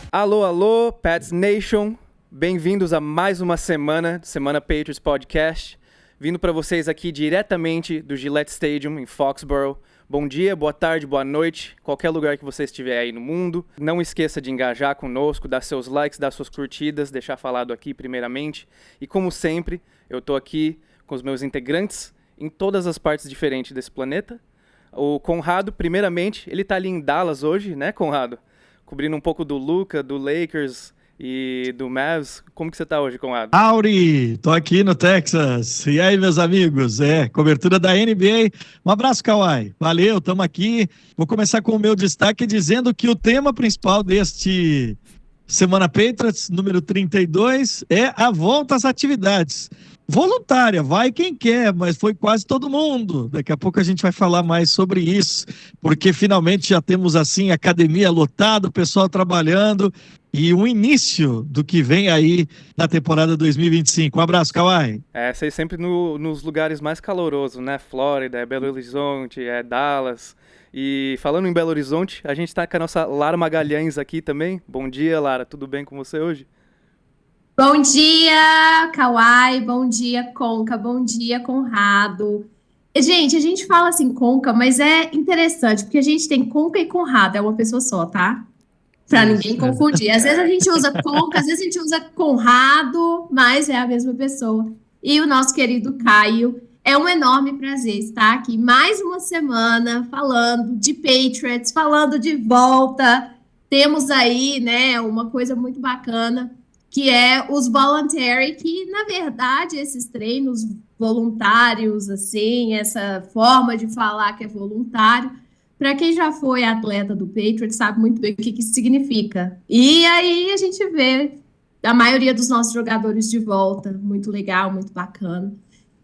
Alô, alô, Pats Nation. Bem-vindos a mais uma semana do Semana Patriots Podcast. Vindo para vocês aqui diretamente do Gillette Stadium, em Foxborough. Bom dia, boa tarde, boa noite, qualquer lugar que você estiver aí no mundo. Não esqueça de engajar conosco, dar seus likes, dar suas curtidas, deixar falado aqui primeiramente. E como sempre, eu tô aqui com os meus integrantes em todas as partes diferentes desse planeta. O Conrado, primeiramente, ele tá ali em Dallas hoje, né, Conrado? Cobrindo um pouco do Luka, do Lakers e do Mavs. Como que você tá hoje, Conrado? Auri, tô aqui no Texas. E aí, meus amigos? Cobertura da NBA. Um abraço, Kawhi. Valeu, tamo aqui. Vou começar com o meu destaque dizendo que o tema principal deste Semana Patriots, número 32, é a volta às atividades. Voluntária, vai quem quer, mas foi quase todo mundo. Daqui a pouco a gente vai falar mais sobre isso, porque finalmente já temos assim academia lotada, o pessoal trabalhando e o início do que vem aí na temporada 2025. Um abraço, Kawhi. Vocês sempre nos lugares mais calorosos, né? Flórida, Belo Horizonte, Dallas. E falando em Belo Horizonte, a gente tá com a nossa Lara Magalhães aqui também. Bom dia, Lara, tudo bem com você hoje? Bom dia, Kawhi, bom dia, Conca, bom dia, Conrado. Gente, a gente fala assim, Conca, mas é interessante, porque a gente tem Conca e Conrado, é uma pessoa só, tá? Pra ninguém confundir. Às vezes a gente usa Conca, às vezes a gente usa Conrado, mas é a mesma pessoa. E o nosso querido Caio, é um enorme prazer estar aqui mais uma semana falando de Patriots, falando de volta. Temos aí, né, uma coisa muito bacana, que é os voluntary, que, na verdade, esses treinos voluntários, assim, essa forma de falar que é voluntário, para quem já foi atleta do Patriots, sabe muito bem o que isso significa. E aí a gente vê a maioria dos nossos jogadores de volta, muito legal, muito bacana.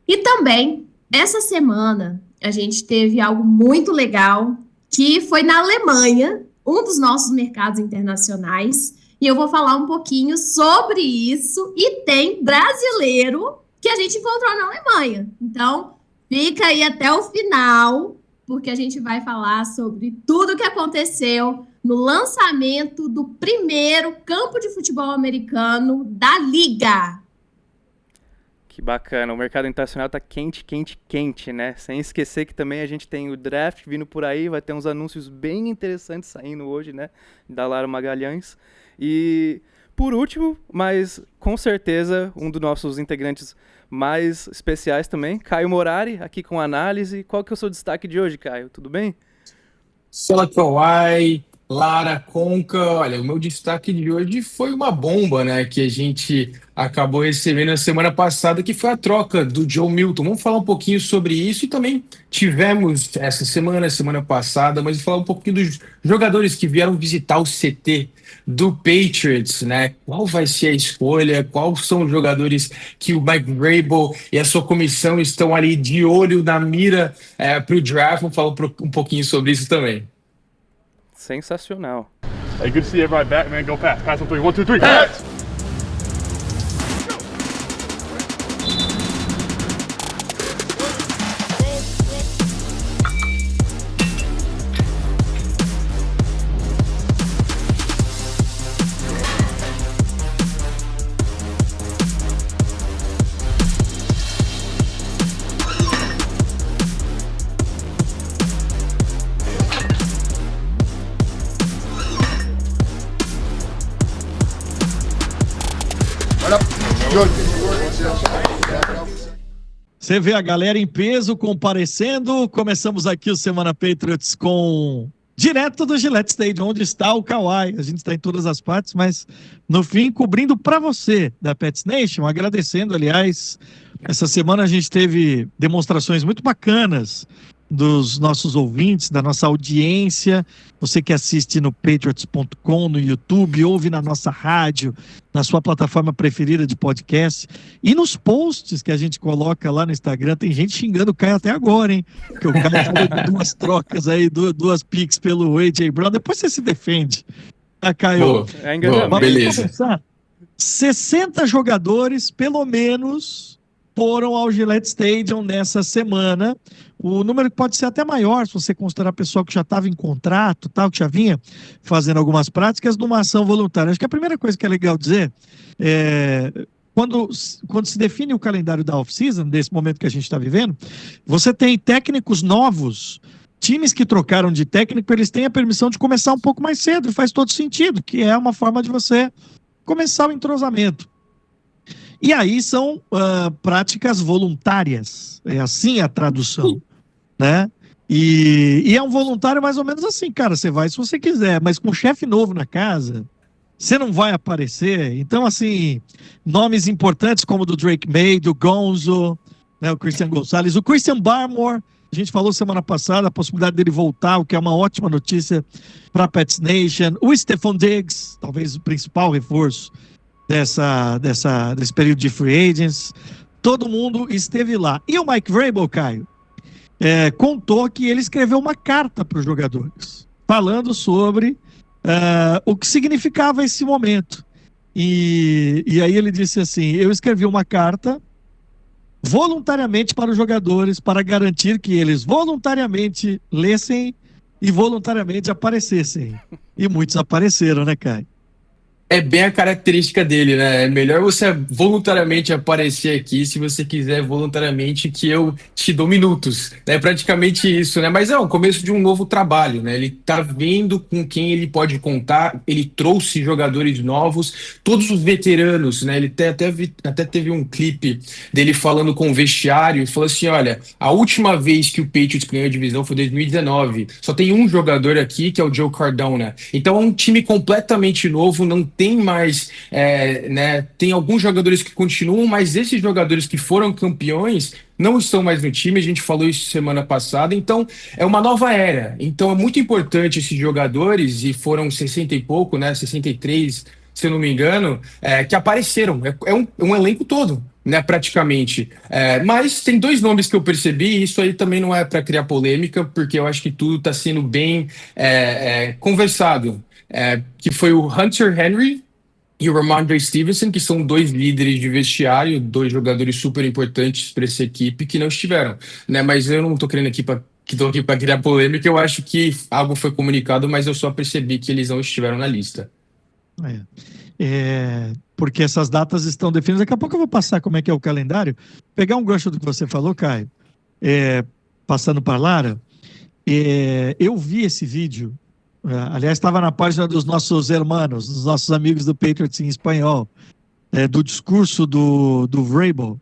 E também, essa semana, a gente teve algo muito legal, que foi na Alemanha, um dos nossos mercados internacionais, e eu vou falar um pouquinho sobre isso. E tem brasileiro que a gente encontrou na Alemanha. Então, fica aí até o final, porque a gente vai falar sobre tudo que aconteceu no lançamento do primeiro campo de futebol americano da Liga. Que bacana, o mercado internacional tá quente, quente, quente, né? Sem esquecer que também a gente tem o draft vindo por aí, vai ter uns anúncios bem interessantes saindo hoje, né? Da Lara Magalhães. E, por último, mas com certeza, um dos nossos integrantes mais especiais também, Caio Morari, aqui com análise. Qual que é o seu destaque de hoje, Caio? Tudo bem? Fala, Kawhi, Lara, Conca. Olha, o meu destaque de hoje foi uma bomba, né, que a gente acabou recebendo na semana passada, que foi a troca do Joe Milton. Vamos falar um pouquinho sobre isso e também tivemos essa semana passada, mas falar um pouquinho dos jogadores que vieram visitar o CT do Patriots, né? Qual vai ser a escolha? Quais são os jogadores que o Mike Vrabel e a sua comissão estão ali de olho na mira para o draft? Vamos falar um pouquinho sobre isso também. Sensacional. Hey, good to see everybody back, man. Go pass. Pass on 3. 1, 2, 3. Pass! Você vê a galera em peso comparecendo. Começamos aqui o Semana Patriots direto do Gillette Stadium, onde está o Kawhi. A gente está em todas as partes, mas no fim cobrindo para você da Pats Nation, agradecendo, aliás. Essa semana a gente teve demonstrações muito bacanas dos nossos ouvintes, da nossa audiência. Você que assiste no patriots.com, no YouTube, ouve na nossa rádio, na sua plataforma preferida de podcast. E nos posts que a gente coloca lá no Instagram, tem gente xingando o Caio até agora, hein? Porque o Caio falou de duas trocas aí, duas picks pelo A.J. Brown. Depois você se defende. Tá, Caio? Beleza. Começar. 60 jogadores, pelo menos, foram ao Gillette Stadium nessa semana. O número pode ser até maior, se você considerar pessoal que já estava em contrato, tal, que já vinha fazendo algumas práticas de uma ação voluntária. Acho que a primeira coisa que é legal dizer quando se define o calendário da off-season, desse momento que a gente está vivendo, você tem técnicos novos, times que trocaram de técnico, eles têm a permissão de começar um pouco mais cedo, e faz todo sentido, que é uma forma de você começar o entrosamento. E aí são práticas voluntárias, é assim a tradução, né? E é um voluntário mais ou menos assim, cara, você vai se você quiser, mas com um chefe novo na casa, você não vai aparecer. Então, assim, nomes importantes como o do Drake May, do Gonzo, né, o Christian Gonzalez, o Christian Barmore, a gente falou semana passada a possibilidade dele voltar, o que é uma ótima notícia para a Pats Nation, o Stephon Diggs, talvez o principal reforço desse período de free agents, todo mundo esteve lá. E o Mike Vrabel, Caio, contou que ele escreveu uma carta para os jogadores, falando sobre o que significava esse momento. E aí ele disse assim: eu escrevi uma carta voluntariamente para os jogadores, para garantir que eles voluntariamente lessem e voluntariamente aparecessem. E muitos apareceram, né, Caio? É bem a característica dele, né? É melhor você voluntariamente aparecer aqui, se você quiser voluntariamente, que eu te dou minutos. É praticamente isso, né? Mas é o começo de um novo trabalho, né? Ele tá vendo com quem ele pode contar, ele trouxe jogadores novos, todos os veteranos, né? Ele até teve um clipe dele falando com o vestiário e falou assim: olha, a última vez que o Patriots ganhou a divisão foi 2019. Só tem um jogador aqui, que é o Joe Cardona. Então é um time completamente novo, não tem mais, né, tem alguns jogadores que continuam, mas esses jogadores que foram campeões não estão mais no time, a gente falou isso semana passada, então é uma nova era. Então é muito importante esses jogadores, e foram 60 e pouco, né, 63, se eu não me engano, que apareceram, é um elenco todo, né, praticamente. Mas tem dois nomes que eu percebi, e isso aí também não é para criar polêmica, porque eu acho que tudo está sendo bem conversado. Que foi o Hunter Henry e o Ramondre Stevenson, que são dois líderes de vestiário, dois jogadores super importantes para essa equipe que não estiveram, né? Mas eu não estou querendo aqui para criar polêmica, eu acho que algo foi comunicado, mas eu só percebi que eles não estiveram na lista. Porque essas datas estão definidas. Daqui a pouco eu vou passar como é que é o calendário. Pegar um gancho do que você falou, Caio, passando para Lara, eu vi esse vídeo. Aliás, estava na página dos nossos hermanos, dos nossos amigos do Patriots em espanhol, do discurso do Vrabel,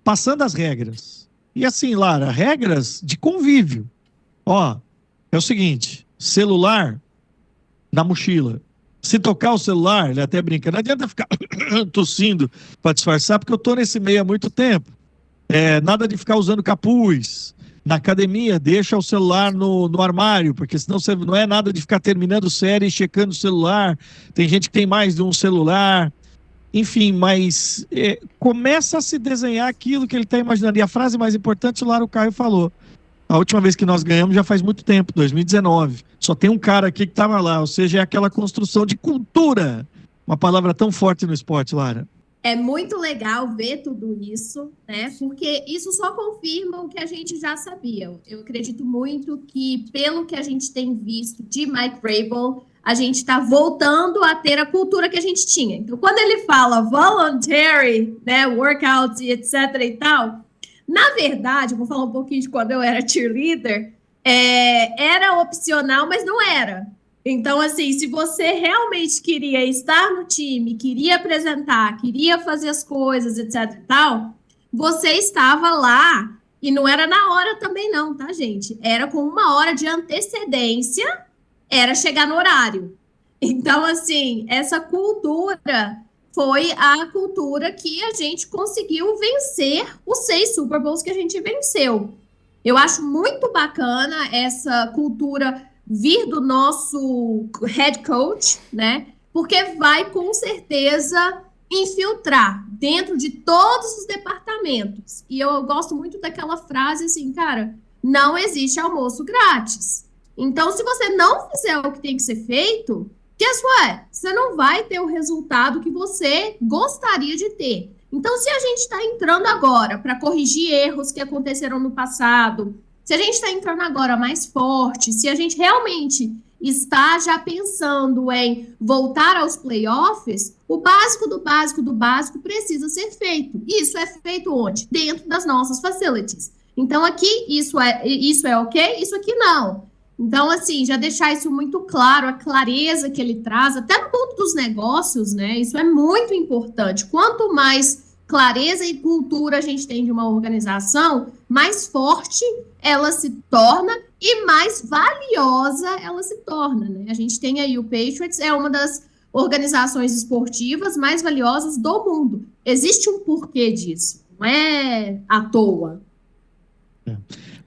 passando as regras. E assim, Lara, regras de convívio. É o seguinte: celular na mochila. Se tocar o celular, ele até brinca, não adianta ficar tossindo para disfarçar, porque eu estou nesse meio há muito tempo. Nada de ficar usando capuz. Na academia, deixa o celular no armário, porque senão você não é nada de ficar terminando série e checando o celular. Tem gente que tem mais de um celular. Enfim, mas começa a se desenhar aquilo que ele está imaginando. E a frase mais importante, lá o Caio falou. A última vez que nós ganhamos já faz muito tempo, 2019. Só tem um cara aqui que estava lá, ou seja, é aquela construção de cultura. Uma palavra tão forte no esporte, Lara. É muito legal ver tudo isso, né? Porque isso só confirma o que a gente já sabia. Eu acredito muito que, pelo que a gente tem visto de Mike Vrabel, a gente está voltando a ter a cultura que a gente tinha. Então, quando ele fala voluntary, né, workouts e etc e tal, na verdade, eu vou falar um pouquinho de quando eu era cheerleader, era opcional, mas não era. Então, assim, se você realmente queria estar no time, queria apresentar, queria fazer as coisas, etc e tal, você estava lá, e não era na hora também não, tá, gente? Era com 1 hora de antecedência, era chegar no horário. Então, assim, essa cultura foi a cultura que a gente conseguiu vencer os 6 Super Bowls que a gente venceu. Eu acho muito bacana essa cultura vir do nosso head coach, né? Porque vai, com certeza, infiltrar dentro de todos os departamentos. E eu gosto muito daquela frase assim, cara, não existe almoço grátis. Então, se você não fizer o que tem que ser feito, guess what? Você não vai ter o resultado que você gostaria de ter. Então, se a gente está entrando agora para corrigir erros que aconteceram no passado, se a gente está entrando agora mais forte, se a gente realmente está já pensando em voltar aos playoffs, o básico do básico do básico precisa ser feito. E isso é feito onde? Dentro das nossas facilities. Então, aqui, isso é ok, isso aqui não. Então, assim, já deixar isso muito claro, a clareza que ele traz, até no ponto dos negócios, né? Isso é muito importante. Quanto mais clareza e cultura a gente tem de uma organização, mais forte ela se torna e mais valiosa ela se torna, né? A gente tem aí o Patriots, é uma das organizações esportivas mais valiosas do mundo. Existe um porquê disso, não é à toa.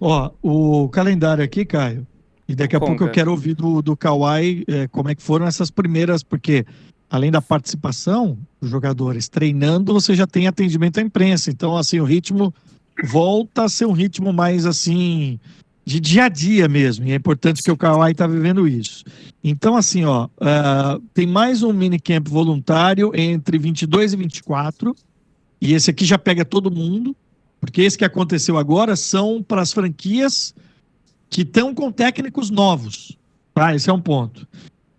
Ó, o calendário aqui, Caio, e daqui a pouco eu quero ouvir do Kawhi como é que foram essas primeiras, porque além da participação dos jogadores treinando, você já tem atendimento à imprensa. Então, assim, o ritmo volta a ser um ritmo mais, assim, de dia a dia mesmo. E é importante que o Kawhi está vivendo isso. Então, assim, ó, tem mais um minicamp voluntário entre 22 e 24. E esse aqui já pega todo mundo, porque esse que aconteceu agora são para as franquias que estão com técnicos novos. Tá? Esse é um ponto.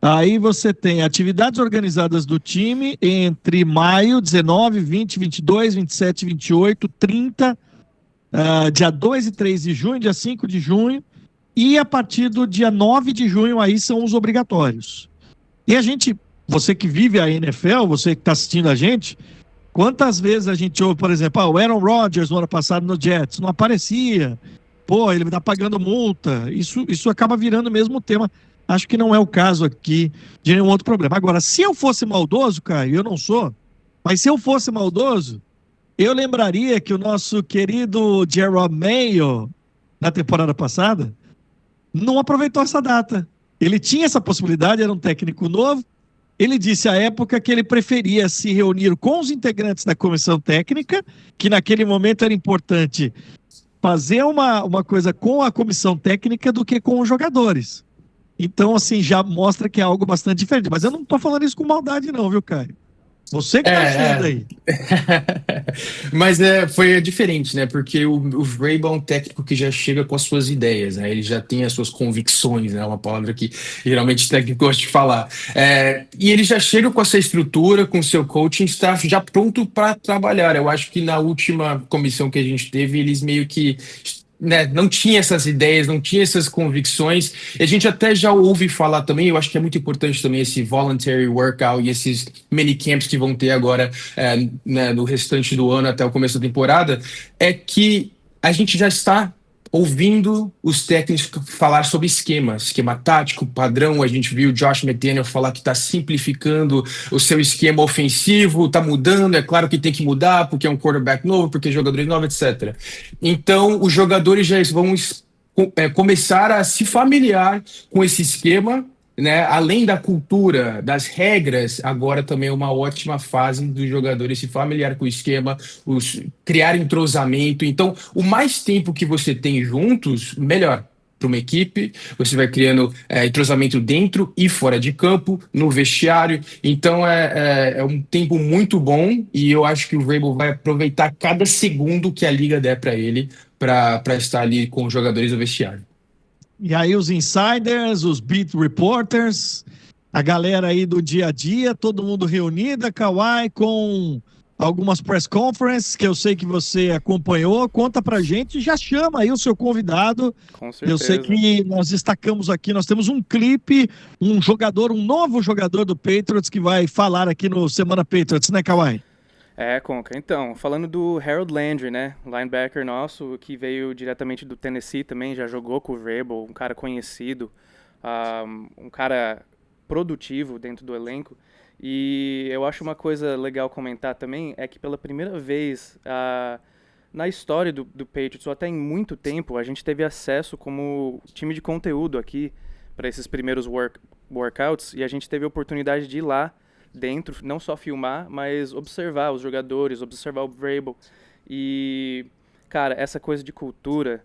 Aí você tem atividades organizadas do time entre maio, 19, 20, 22, 27, 28, 30, dia 2 e 3 de junho, dia 5 de junho, e a partir do dia 9 de junho aí são os obrigatórios. E a gente, você que vive a NFL, você que está assistindo a gente, quantas vezes a gente ouve, por exemplo, o Aaron Rodgers no ano passado no Jets, não aparecia, pô, ele está pagando multa, isso acaba virando mesmo o tema. Acho que não é o caso aqui de nenhum outro problema. Agora, se eu fosse maldoso, Caio, eu não sou, mas se eu fosse maldoso, eu lembraria que o nosso querido Jerome Mayo, na temporada passada, não aproveitou essa data. Ele tinha essa possibilidade, era um técnico novo. Ele disse à época que ele preferia se reunir com os integrantes da comissão técnica, que naquele momento era importante fazer uma coisa com a comissão técnica do que com os jogadores. Então, assim, já mostra que é algo bastante diferente. Mas eu não tô falando isso com maldade não, viu, Caio? Você que tá achando aí. Mas foi diferente, né? Porque o Vrabel é um técnico que já chega com as suas ideias, né? Ele já tem as suas convicções, né? Uma palavra que geralmente o técnico gosta de falar. E ele já chega com essa estrutura, com o seu coaching staff já pronto para trabalhar. Eu acho que na última comissão que a gente teve, eles meio que... né, não tinha essas ideias, não tinha essas convicções, e a gente até já ouve falar também, eu acho que é muito importante também esse voluntary workout e esses minicamps que vão ter agora né, no restante do ano até o começo da temporada, é que a gente já está ouvindo os técnicos falar sobre esquema tático, padrão. A gente viu o Josh McDaniel falar que está simplificando o seu esquema ofensivo, está mudando, é claro que tem que mudar, porque é um quarterback novo, porque jogadores novos, etc. Então, os jogadores já vão começar a se familiar com esse esquema, né? Além da cultura, das regras, agora também é uma ótima fase dos jogadores se familiar com o esquema, criar entrosamento. Então, o mais tempo que você tem juntos, melhor para uma equipe. Você vai criando entrosamento dentro e fora de campo, no vestiário. Então, é um tempo muito bom e eu acho que o Vrabel vai aproveitar cada segundo que a liga der para ele para estar ali com os jogadores do vestiário. E aí os insiders, os beat reporters, a galera aí do dia a dia, todo mundo reunida, Kawhi, com algumas press conferences que eu sei que você acompanhou. Conta pra gente, já chama aí o seu convidado. Com certeza. Eu sei que nós destacamos aqui, nós temos um clipe, um novo jogador do Patriots que vai falar aqui no Semana Patriots, né, Kawhi? Conca. Então, falando do Harold Landry, né, linebacker nosso, que veio diretamente do Tennessee também, já jogou com o Vrabel, um cara conhecido, um cara produtivo dentro do elenco. E eu acho uma coisa legal comentar também, é que pela primeira vez na história do Patriots, ou até em muito tempo, a gente teve acesso como time de conteúdo aqui para esses primeiros workouts, e a gente teve a oportunidade de ir lá dentro, não só filmar, mas observar os jogadores, observar o Vrabel. E, cara, essa coisa de cultura,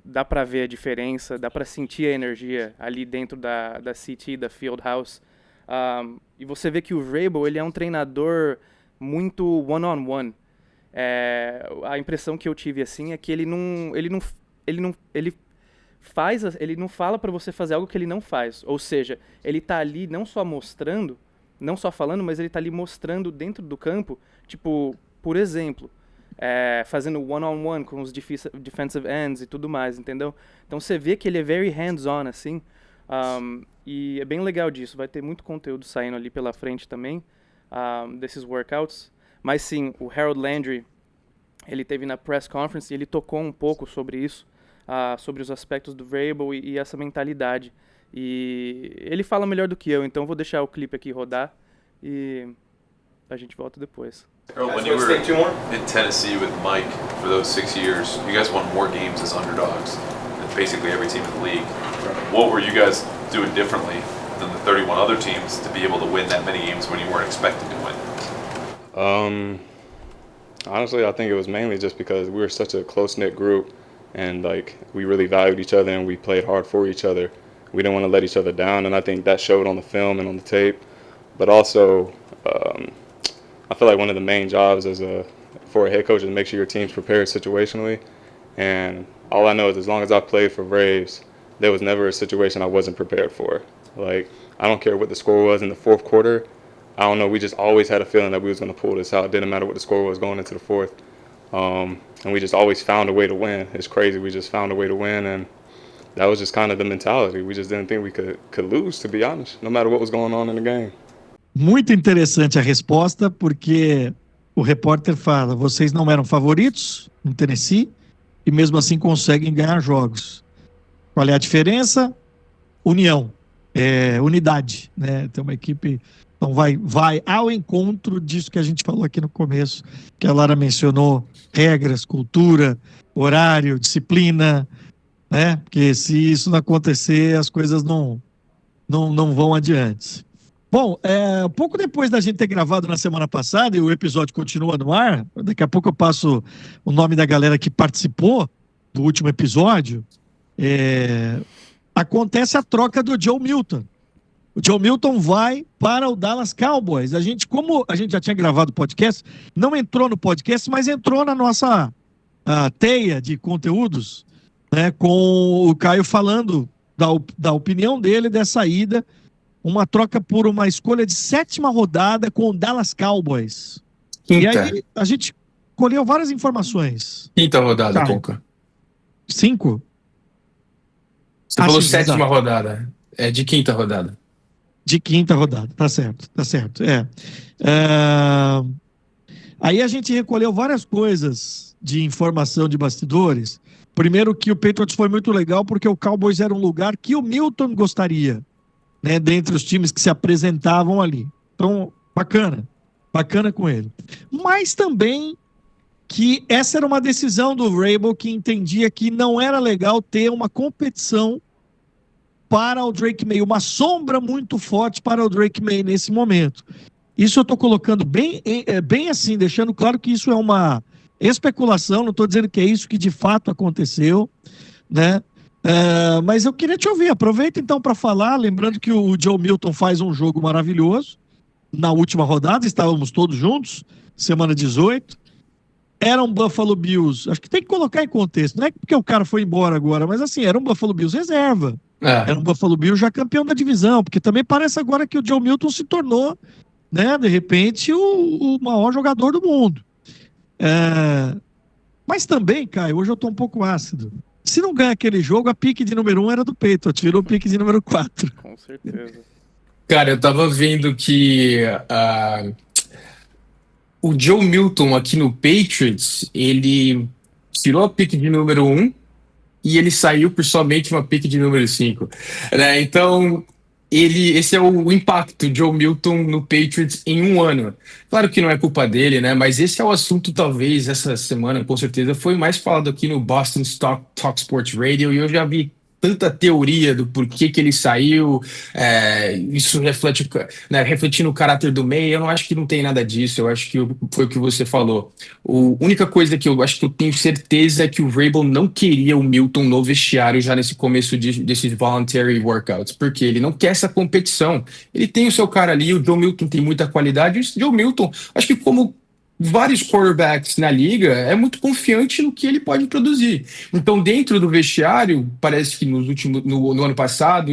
dá pra ver a diferença, dá pra sentir a energia ali dentro da CT, da Field House. E você vê que o Vrabel, ele é um treinador muito one-on-one. A impressão que eu tive assim é que ele não fala pra você fazer algo que ele não faz. Ou seja, ele tá ali não só mostrando, não só falando, mas ele tá ali mostrando dentro do campo, tipo, por exemplo, fazendo one-on-one com os defensive ends e tudo mais, entendeu? Então você vê que ele é very hands-on, assim, e é bem legal disso. Vai ter muito conteúdo saindo ali pela frente também, desses workouts. Mas sim, o Harold Landry, ele teve na press conference e ele tocou um pouco sobre isso, sobre os aspectos do Vrabel e essa mentalidade. E ele fala melhor do que eu, então vou deixar o clipe aqui rodar e a gente volta depois. Harold, when you were in Tennessee with Mike for those 6 years, you guys won more games as underdogs than basically every team in the league. What were you guys doing differently than the 31 other teams to be able to win that many games when you weren't expected to win? Honestly, I think it was mainly just because we were such a close-knit group and like we really valued each other and we played hard for each other. We didn't want to let each other down, and I think that showed on the film and on the tape. But also, I feel like one of the main jobs for a head coach is to make sure your team's prepared situationally. And all I know is as long as I played for Braves, there was never a situation I wasn't prepared for. Like, I don't care what the score was in the fourth quarter. I don't know, we just always had a feeling that we was going to pull this out. It didn't matter what the score was going into the fourth. And we just always found a way to win. It's crazy. We just found a way to win, and that was just kind of the mentality. We just didn't think we could lose, to be honest, no matter what was going on in the game. Muito interessante a resposta, porque o repórter fala, vocês não eram favoritos no Tennessee e mesmo assim conseguem ganhar jogos. Qual é a diferença? União, unidade, né? Tem uma equipe, então vai ao encontro disso que a gente falou aqui no começo, que a Lara mencionou, regras, cultura, horário, disciplina, né? Porque se isso não acontecer, as coisas não vão adiante. Bom, pouco depois da gente ter gravado na semana passada, e o episódio continua no ar, daqui a pouco eu passo o nome da galera que participou do último episódio, acontece a troca do Joe Milton. O Joe Milton vai para o Dallas Cowboys. Como a gente já tinha gravado o podcast, não entrou no podcast, mas entrou na nossa teia de conteúdos, né, com o Caio falando da opinião dele dessa ida, uma troca por uma escolha de 7ª rodada com o Dallas Cowboys. E aí a gente colheu várias informações. 5ª rodada, Conca. 5? Você falou 7ª rodada. É de 5ª rodada. De 5ª rodada, tá certo. Aí a gente recolheu várias coisas de informação de bastidores. Primeiro que o Patriots foi muito legal porque o Cowboys era um lugar que o Milton gostaria, né, dentre os times que se apresentavam ali. Então, bacana com ele. Mas também que essa era uma decisão do Vrabel, que entendia que não era legal ter uma competição para o Drake May, uma sombra muito forte para o Drake May nesse momento. Isso eu estou colocando bem assim, deixando claro que isso é uma especulação, não estou dizendo que é isso que de fato aconteceu, né? Mas eu queria te ouvir, aproveita então para falar, lembrando que o Joe Milton faz um jogo maravilhoso, na última rodada, estávamos todos juntos, semana 18, era um Buffalo Bills, acho que tem que colocar em contexto, não é porque o cara foi embora agora, mas assim, era um Buffalo Bills reserva, era um Buffalo Bills já campeão da divisão, porque também parece agora que o Joe Milton se tornou, né, de repente, o maior jogador do mundo. Mas também, Caio, hoje eu estou um pouco ácido. Se não ganha aquele jogo, a pique de número 1 era do Patriots, virou pique de número 4. Com certeza. Cara, eu tava vendo que o Joe Milton aqui no Patriots, ele tirou a pique de número 1 e ele saiu por somente uma pique de número 5. Né? Então, esse é o impacto de Joe Milton no Patriots em um ano. Claro que não é culpa dele, né? Mas esse é o assunto, talvez, essa semana, com certeza, foi mais falado aqui no Boston Talk Sports Radio, e eu já vi tanta teoria do porquê que ele saiu, isso reflete, né, refletindo o caráter do May. Eu não acho que não tem nada disso, eu acho que foi o que você falou. A única coisa que eu acho que eu tenho certeza é que o Vrabel não queria o Milton no vestiário já nesse começo desses voluntary workouts, porque ele não quer essa competição. Ele tem o seu cara ali, o Joe Milton tem muita qualidade, e o Joe Milton, acho que como vários quarterbacks na liga, é muito confiante no que ele pode produzir. Então, dentro do vestiário, parece que no ano passado,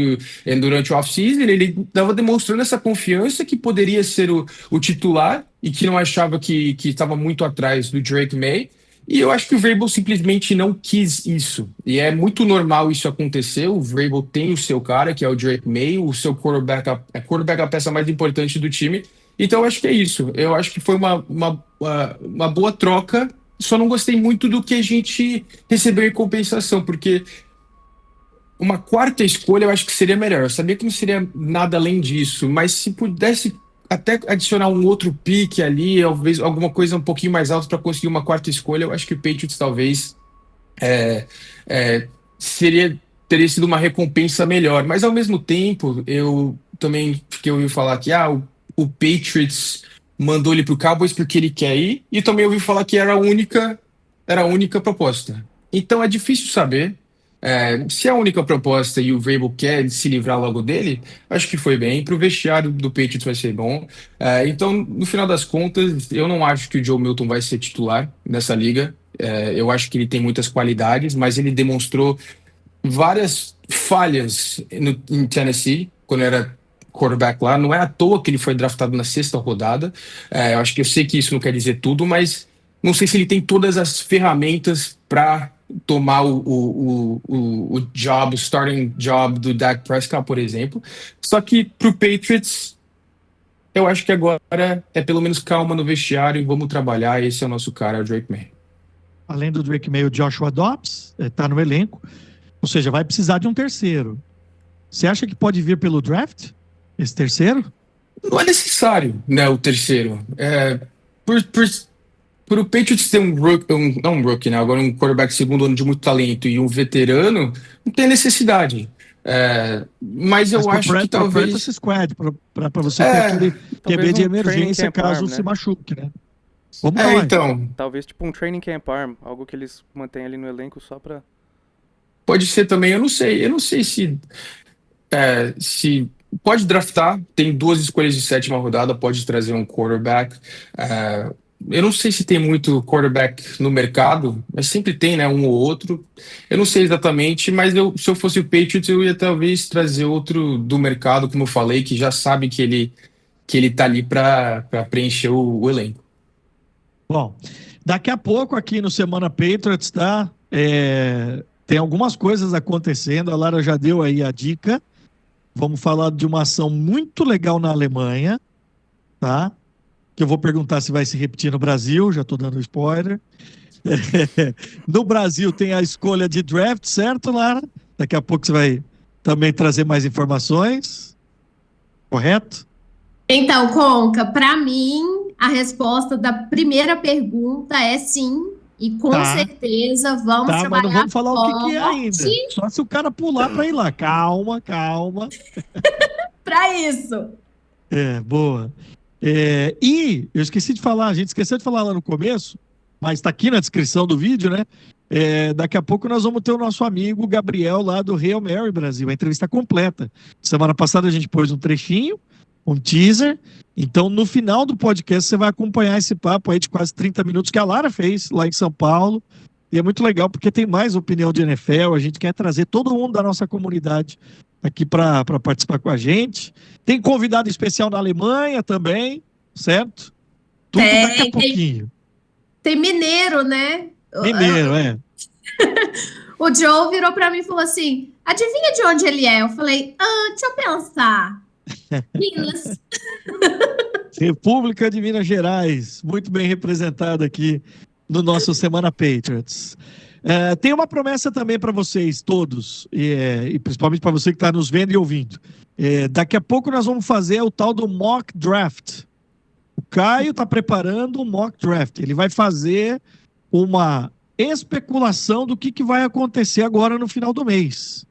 durante o off-season, ele estava demonstrando essa confiança que poderia ser o titular e que não achava que estava muito atrás do Drake May. E eu acho que o Vrabel simplesmente não quis isso. E é muito normal isso acontecer. O Vrabel tem o seu cara, que é o Drake May, o seu quarterback é a peça mais importante do time. Então, eu acho que é isso. Eu acho que foi uma boa troca. Só não gostei muito do que a gente recebeu em compensação, porque uma quarta escolha eu acho que seria melhor. Eu sabia que não seria nada além disso, mas se pudesse até adicionar um outro pique ali, talvez alguma coisa um pouquinho mais alta para conseguir uma quarta escolha, eu acho que o Patriots talvez teria sido uma recompensa melhor. Mas, ao mesmo tempo, eu também fiquei ouvindo falar que o Patriots mandou ele pro Cowboys porque ele quer ir, e também ouvi falar que era a única proposta. Então é difícil saber. Se é a única proposta e o Vrabel quer se livrar logo dele, acho que foi bem. Pro vestiário do Patriots vai ser bom. Então, no final das contas, eu não acho que o Joe Milton vai ser titular nessa liga. Eu acho que ele tem muitas qualidades, mas ele demonstrou várias falhas em Tennessee, quando era quarterback lá. Não é à toa que ele foi draftado na 6ª rodada. Eu sei que isso não quer dizer tudo, mas não sei se ele tem todas as ferramentas para tomar o starting job do Dak Prescott, por exemplo. Só que pro Patriots, eu acho que agora é pelo menos calma no vestiário e vamos trabalhar. Esse é o nosso cara, o Drake May. Além do Drake May, o Joshua Dobbs está no elenco. Ou seja, vai precisar de um terceiro. Você acha que pode vir pelo draft? Esse terceiro? Não é necessário, né, o terceiro. Por o Patriots ter não um rookie, né, agora um quarterback segundo ano de muito talento e um veterano, não tem necessidade. Mas eu acho que talvez... Practice squad, para você ter aquele QB de emergência caso se machuque, né? Vamos lá. Então. Talvez tipo um training camp arm, algo que eles mantêm ali no elenco só para... Pode ser também, eu não sei se pode draftar, tem 2 escolhas de 7ª rodada, pode trazer um quarterback. Eu não sei se tem muito quarterback no mercado, mas sempre tem, né, um ou outro. Eu não sei exatamente, mas se eu fosse o Patriots, eu ia talvez trazer outro do mercado, como eu falei, que já sabe que ele tá ali para preencher o elenco. Bom, daqui a pouco aqui no Semana Patriots, tá? Tem algumas coisas acontecendo, a Lara já deu aí a dica. Vamos falar de uma ação muito legal na Alemanha, tá? Que eu vou perguntar se vai se repetir no Brasil, já estou dando spoiler. No Brasil tem a escolha de draft, certo, Lara? Daqui a pouco você vai também trazer mais informações, correto? Então, Conca, para mim, a resposta da primeira pergunta é sim. E com certeza vamos trabalhar. Mas não vamos falar o que é ainda. Só se o cara pular para ir lá. Calma. Para isso. Boa. E eu esqueci de falar, a gente esqueceu de falar lá no começo, mas está aqui na descrição do vídeo, né? Daqui a pouco nós vamos ter o nosso amigo Gabriel lá do Hail Mary Brasil, a entrevista completa. Semana passada a gente pôs um trechinho, um teaser. Então, no final do podcast, você vai acompanhar esse papo aí de quase 30 minutos que a Lara fez lá em São Paulo. E é muito legal porque tem mais opinião de NFL. A gente quer trazer todo mundo da nossa comunidade aqui para participar com a gente. Tem convidado especial na Alemanha também, certo? Tudo daqui a pouquinho. Tem mineiro, né? Mineiro, O Joe virou para mim e falou assim, adivinha de onde ele é? Eu falei, deixa eu pensar. Minas. República de Minas Gerais, muito bem representada aqui no nosso Semana Patriots. Tem uma promessa também para vocês todos, e principalmente para você que está nos vendo e ouvindo. Daqui a pouco nós vamos fazer o tal do mock draft. O Caio está preparando um mock draft. Ele vai fazer uma especulação do que vai acontecer agora no final do mês.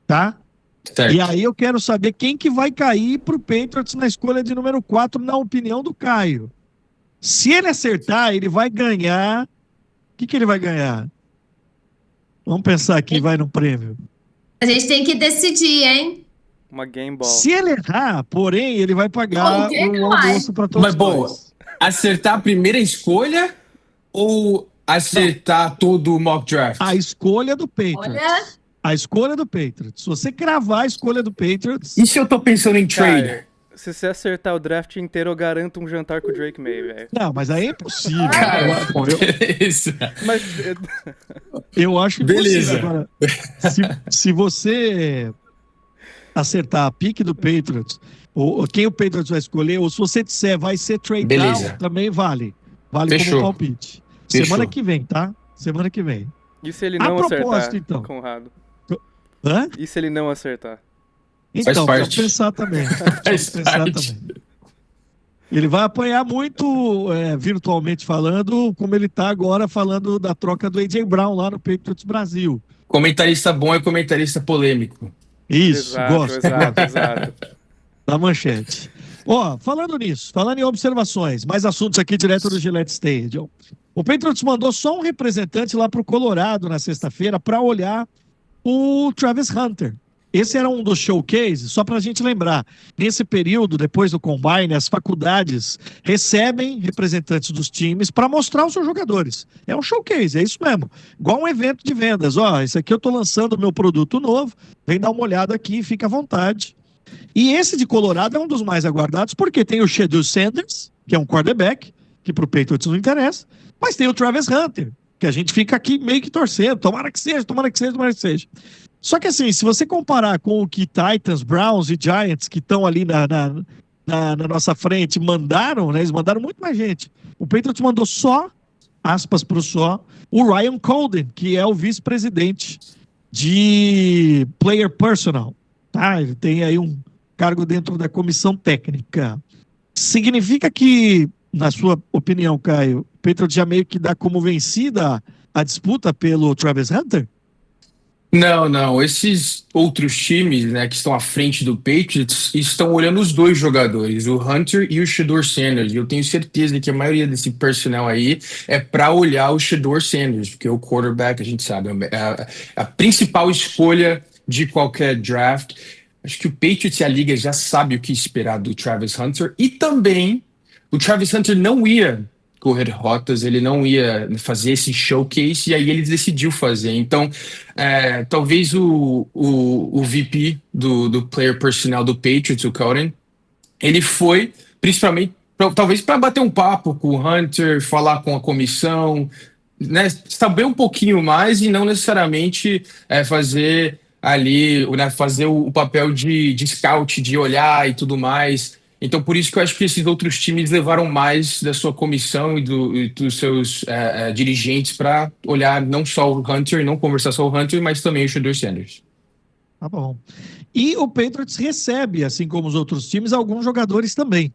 tá? Certo. E aí eu quero saber quem que vai cair pro Patriots na escolha de número 4, na opinião do Caio. Se ele acertar, ele vai ganhar... O que ele vai ganhar? Vamos pensar aqui, vai no prêmio. A gente tem que decidir, hein? Uma game ball. Se ele errar, porém, ele vai pagar Quem que um vai? almoço para todos Mas, bom, nós. acertar a primeira escolha ou acertar todo o mock draft? A escolha do Patriots. Olha, A escolha do Patriots. Se você cravar a escolha do Patriots... E se eu tô pensando em trade? Cara, se você acertar o draft inteiro, eu garanto um jantar com o Drake May, velho. Não, mas aí é impossível. Cara, Bom, beleza. Mas eu acho Beleza. impossível. Agora, se você acertar a pique do Patriots, ou quem o Patriots vai escolher, ou se você disser vai ser trade Beleza. down, também vale. Vale Fechou. como palpite. Fechou. Semana que vem, tá? Semana que vem. e se ele A não propósito, acertar, então. Conrado? Hã? E se ele não acertar? Então, parte. vamos pensar também. Vamos Faz pensar parte. também. Ele vai apanhar muito, virtualmente falando, como ele está agora falando da troca do A.J. Brown lá no Patriots Brasil. Comentarista bom é comentarista polêmico. Isso, Exato, gosto. exato. Da manchete. Ó, falando nisso, falando em observações, mais assuntos aqui direto do Gillette Stadium. O Patriots mandou só um representante lá para o Colorado na sexta-feira para olhar o Travis Hunter. Esse era um dos showcases, só para a gente lembrar. Nesse período, depois do Combine, as faculdades recebem representantes dos times para mostrar os seus jogadores. É um showcase, é isso mesmo. Igual um evento de vendas. Ó, esse aqui eu estou lançando meu produto novo, vem dar uma olhada aqui, fica à vontade. E esse de Colorado é um dos mais aguardados, porque tem o Shedeur Sanders, que é um quarterback, que para o Patriots não interessa, mas tem o Travis Hunter, que a gente fica aqui meio que torcendo, tomara que seja, tomara que seja, tomara que seja. Só que assim, se você comparar com o que Titans, Browns e Giants, que estão ali na nossa frente, mandaram, né? Eles mandaram muito mais gente. O Patriots mandou só, aspas para o só, o Ryan Colden, que é o vice-presidente de Player Personnel. Tá? Ele tem aí um cargo dentro da comissão técnica. Significa que, na sua opinião, Caio, o Patriots já meio que dá como vencida a disputa pelo Travis Hunter? Não. Esses outros times, né, que estão à frente do Patriots estão olhando os dois jogadores, o Hunter e o Shedeur Sanders. E eu tenho certeza que a maioria desse personnel aí é para olhar o Shedeur Sanders, porque o quarterback, a gente sabe, é a principal escolha de qualquer draft. Acho que o Patriots e a liga já sabe o que esperar do Travis Hunter. E também o Travis Hunter não ia correr rotas, ele não ia fazer esse showcase, e aí ele decidiu fazer. Então, talvez o VP do Player Personnel do Patriots, o Coden, ele foi principalmente, talvez para bater um papo com o Hunter, falar com a comissão, né, saber um pouquinho mais e não necessariamente fazer ali, né, fazer o papel de scout, de olhar e tudo mais. Então, por isso que eu acho que esses outros times levaram mais da sua comissão e dos seus dirigentes para olhar não só o Hunter, não conversar só o Hunter, mas também o Shedeur Sanders. Tá bom. E o Patriots recebe, assim como os outros times, alguns jogadores também.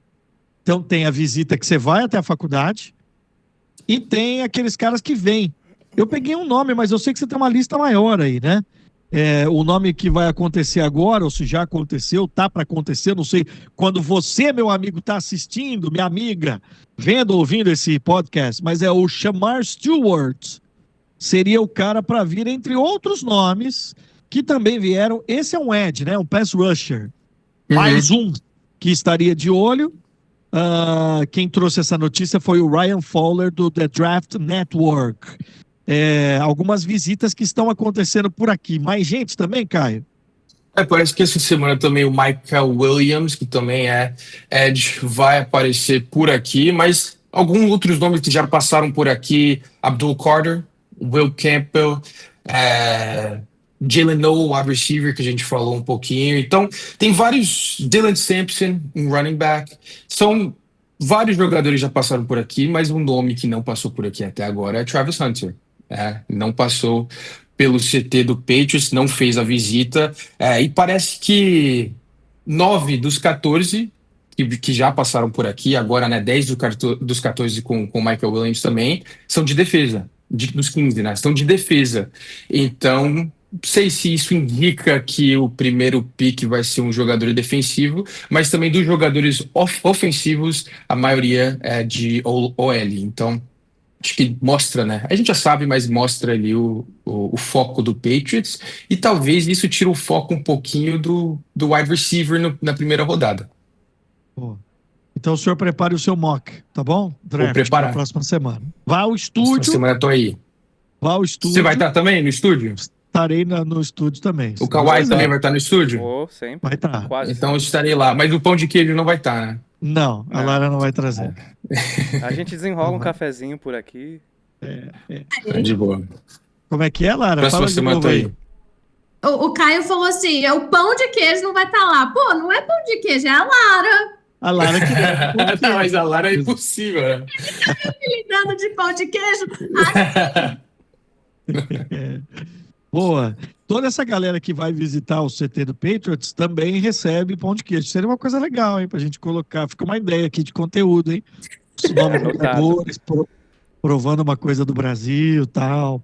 Então tem a visita que você vai até a faculdade e tem aqueles caras que vêm. Eu peguei um nome, mas eu sei que você tem uma lista maior aí, né? O nome que vai acontecer agora, ou se já aconteceu, tá para acontecer, não sei. Quando você, meu amigo, tá assistindo, minha amiga, vendo, ouvindo esse podcast, mas é o Shamar Stewart. Seria o cara para vir, entre outros nomes que também vieram. Esse é um edge, né? Um pass rusher. Mais um que estaria de olho. Quem trouxe essa notícia foi o Ryan Fowler do The Draft Network. Algumas visitas que estão acontecendo por aqui. Mais gente também, Caio? Parece que essa semana também o Michael Williams, que também é edge, vai aparecer por aqui, mas alguns outros nomes que já passaram por aqui, Abdul Carter, Will Campbell, Jalen Noel, wide receiver, que a gente falou um pouquinho. Então, tem vários, Dylan Sampson, um running back, são vários jogadores já passaram por aqui, mas um nome que não passou por aqui até agora é Travis Hunter. Não passou pelo CT do Patriots, não fez a visita, e parece que 9 dos 14 que já passaram por aqui, agora, né, 10 dos 14 com o Michael Williams também, são de defesa, dos 15, né, estão de defesa. Então, sei se isso indica que o primeiro pick vai ser um jogador defensivo, mas também dos jogadores ofensivos, a maioria é de OL. Então, acho que mostra, né? A gente já sabe, mas mostra ali o foco do Patriots e talvez isso tire o foco um pouquinho do wide receiver na primeira rodada. Pô. Então o senhor prepare o seu mock, tá bom? Draft preparar. para a próxima semana. Vá ao Próxima estúdio. semana eu tô aí. Vá ao estúdio. Você vai estar também no estúdio? Estarei no estúdio também. O Kawhi também vai estar no estúdio? Sempre. Vai estar. Quase. Então eu estarei lá. Mas o pão de queijo não vai estar, né? Não, a Lara não vai trazer. A gente desenrola um cafezinho por aqui. Tá de boa. Como é que é, Lara? Próxima Fala de semana eu novo tô aí. aí. O Caio falou assim: o pão de queijo não vai estar lá. Pô, não é pão de queijo, é a Lara. A Lara que... Não, mas a Lara é impossível, né? Lidando de pão de queijo. Boa. Toda essa galera que vai visitar o CT do Patriots também recebe pão de queijo. Seria uma coisa legal, hein, pra gente colocar. Fica uma ideia aqui de conteúdo, hein? Os nomes dos jogadores, provando uma coisa do Brasil e tal.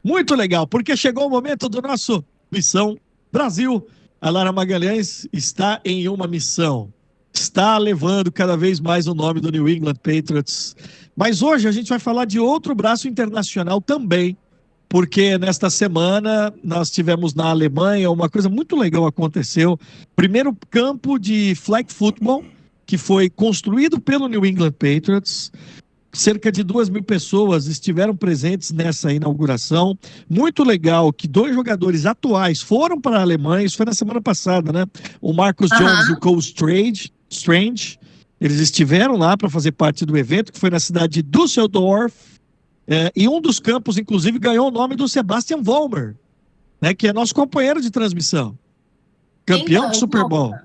Muito legal, porque chegou o momento do nosso Missão Brasil. A Lara Magalhães está em uma missão. Está levando cada vez mais o nome do New England Patriots. Mas hoje a gente vai falar de outro braço internacional também, porque nesta semana nós tivemos na Alemanha uma coisa muito legal aconteceu. Primeiro campo de flag football, que foi construído pelo New England Patriots. Cerca de 2.000 pessoas estiveram presentes nessa inauguração. Muito legal que 2 jogadores atuais foram para a Alemanha. Isso foi na semana passada, né? O Marcus Jones e o Cole Strange. Eles estiveram lá para fazer parte do evento, que foi na cidade de Düsseldorf. E um dos campos, inclusive, ganhou o nome do Sebastian Vollmer, né? Que é nosso companheiro de transmissão. Campeão Então, do Super Bowl.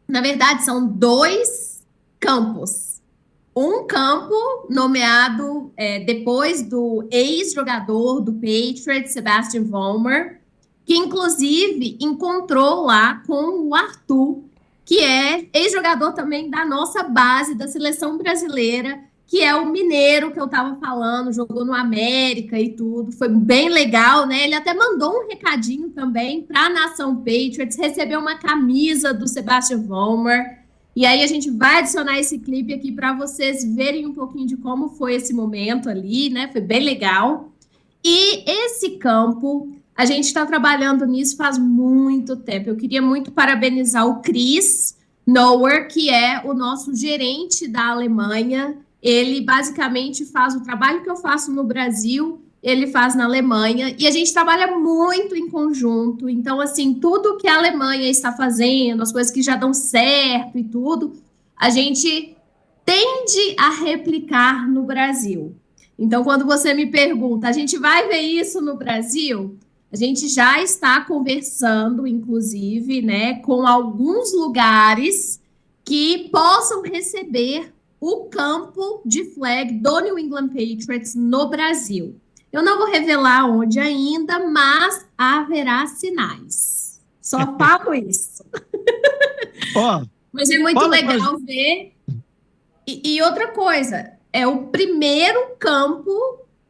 Na verdade, são 2 campos. Um campo nomeado depois do ex-jogador do Patriots, Sebastian Vollmer, que inclusive encontrou lá com o Arthur, que é ex-jogador também da nossa base da seleção brasileira, que é o mineiro que eu estava falando, jogou no América e tudo. Foi bem legal, né? Ele até mandou um recadinho também para a nação Patriots, recebeu uma camisa do Sebastian Vollmer. E aí a gente vai adicionar esse clipe aqui para vocês verem um pouquinho de como foi esse momento ali, né? Foi bem legal. E esse campo, a gente está trabalhando nisso faz muito tempo. Eu queria muito parabenizar o Chris Nower, que é o nosso gerente da Alemanha. Ele basicamente faz o trabalho que eu faço no Brasil, ele faz na Alemanha, e a gente trabalha muito em conjunto. Então, assim, tudo que a Alemanha está fazendo, as coisas que já dão certo e tudo, a gente tende a replicar no Brasil. Então, quando você me pergunta, a gente vai ver isso no Brasil? A gente já está conversando, inclusive, né, com alguns lugares que possam receber o campo de flag do New England Patriots no Brasil. Eu não vou revelar onde ainda, mas haverá sinais. Só falo isso. Mas é muito legal ver. E outra coisa, é o primeiro campo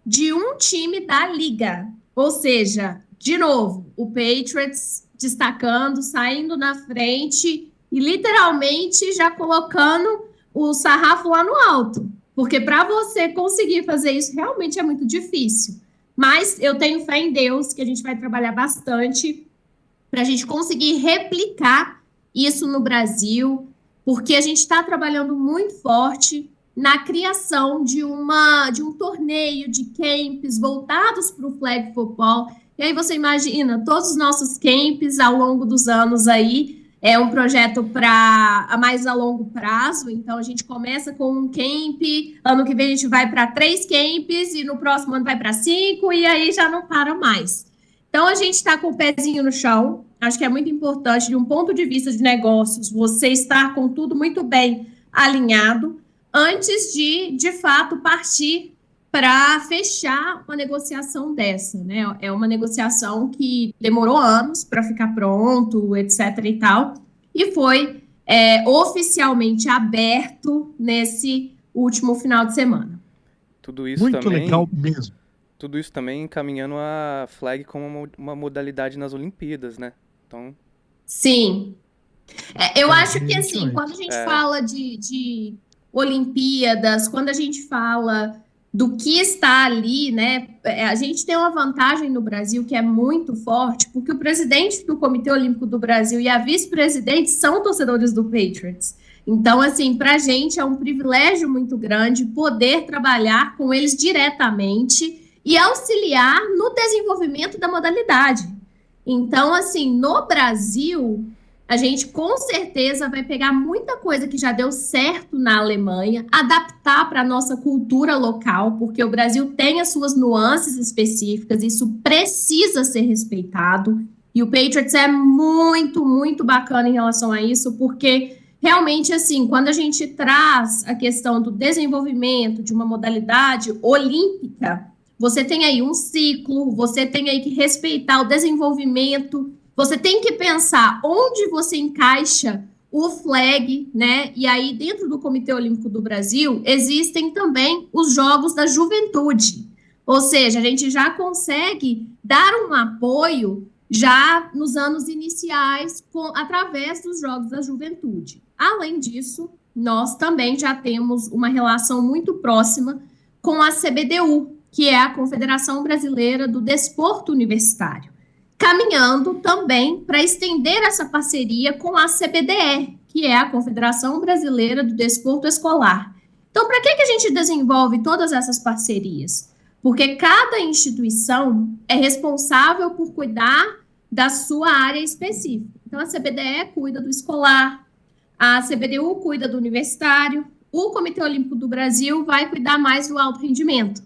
de um time da liga. Ou seja, de novo, o Patriots destacando, saindo na frente e literalmente já colocando o sarrafo lá no alto. Porque para você conseguir fazer isso realmente é muito difícil. Mas eu tenho fé em Deus que a gente vai trabalhar bastante para a gente conseguir replicar isso no Brasil, porque a gente está trabalhando muito forte na criação de um torneio de camps voltados para o flag football. E aí você imagina, todos os nossos camps ao longo dos anos aí, é um projeto a mais a longo prazo, então a gente começa com um camp, ano que vem a gente vai para 3 camps, e no próximo ano vai para 5, e aí já não para mais. Então a gente está com o pezinho no chão, acho que é muito importante, de um ponto de vista de negócios, você estar com tudo muito bem alinhado, antes de fato, partir para fechar uma negociação dessa, né? É uma negociação que demorou anos para ficar pronto, etc. e tal, e foi oficialmente aberto nesse último final de semana. Tudo isso muito também, legal mesmo. tudo isso também encaminhando a flag como uma modalidade nas Olimpíadas, né? Então... Sim. Eu acho que, assim, quando a gente É. fala de Olimpíadas, quando a gente fala do que está ali, né? A gente tem uma vantagem no Brasil que é muito forte, porque o presidente do Comitê Olímpico do Brasil e a vice-presidente são torcedores do Patriots. Então, assim, para a gente é um privilégio muito grande poder trabalhar com eles diretamente e auxiliar no desenvolvimento da modalidade. Então, assim, no Brasil, a gente com certeza vai pegar muita coisa que já deu certo na Alemanha, adaptar para a nossa cultura local, porque o Brasil tem as suas nuances específicas, isso precisa ser respeitado, e o Patriots é muito, muito bacana em relação a isso, porque realmente, assim, quando a gente traz a questão do desenvolvimento de uma modalidade olímpica, você tem aí um ciclo, você tem aí que respeitar o desenvolvimento, você tem que pensar onde você encaixa o flag, né? E aí, dentro do Comitê Olímpico do Brasil, existem também os Jogos da Juventude. Ou seja, a gente já consegue dar um apoio já nos anos iniciais através dos Jogos da Juventude. Além disso, nós também já temos uma relação muito próxima com a CBDU, que é a Confederação Brasileira do Desporto Universitário, caminhando também para estender essa parceria com a CBDE, que é a Confederação Brasileira do Desporto Escolar. Então, para que a gente desenvolve todas essas parcerias? Porque cada instituição é responsável por cuidar da sua área específica. Então, a CBDE cuida do escolar, a CBDU cuida do universitário, o Comitê Olímpico do Brasil vai cuidar mais do alto rendimento.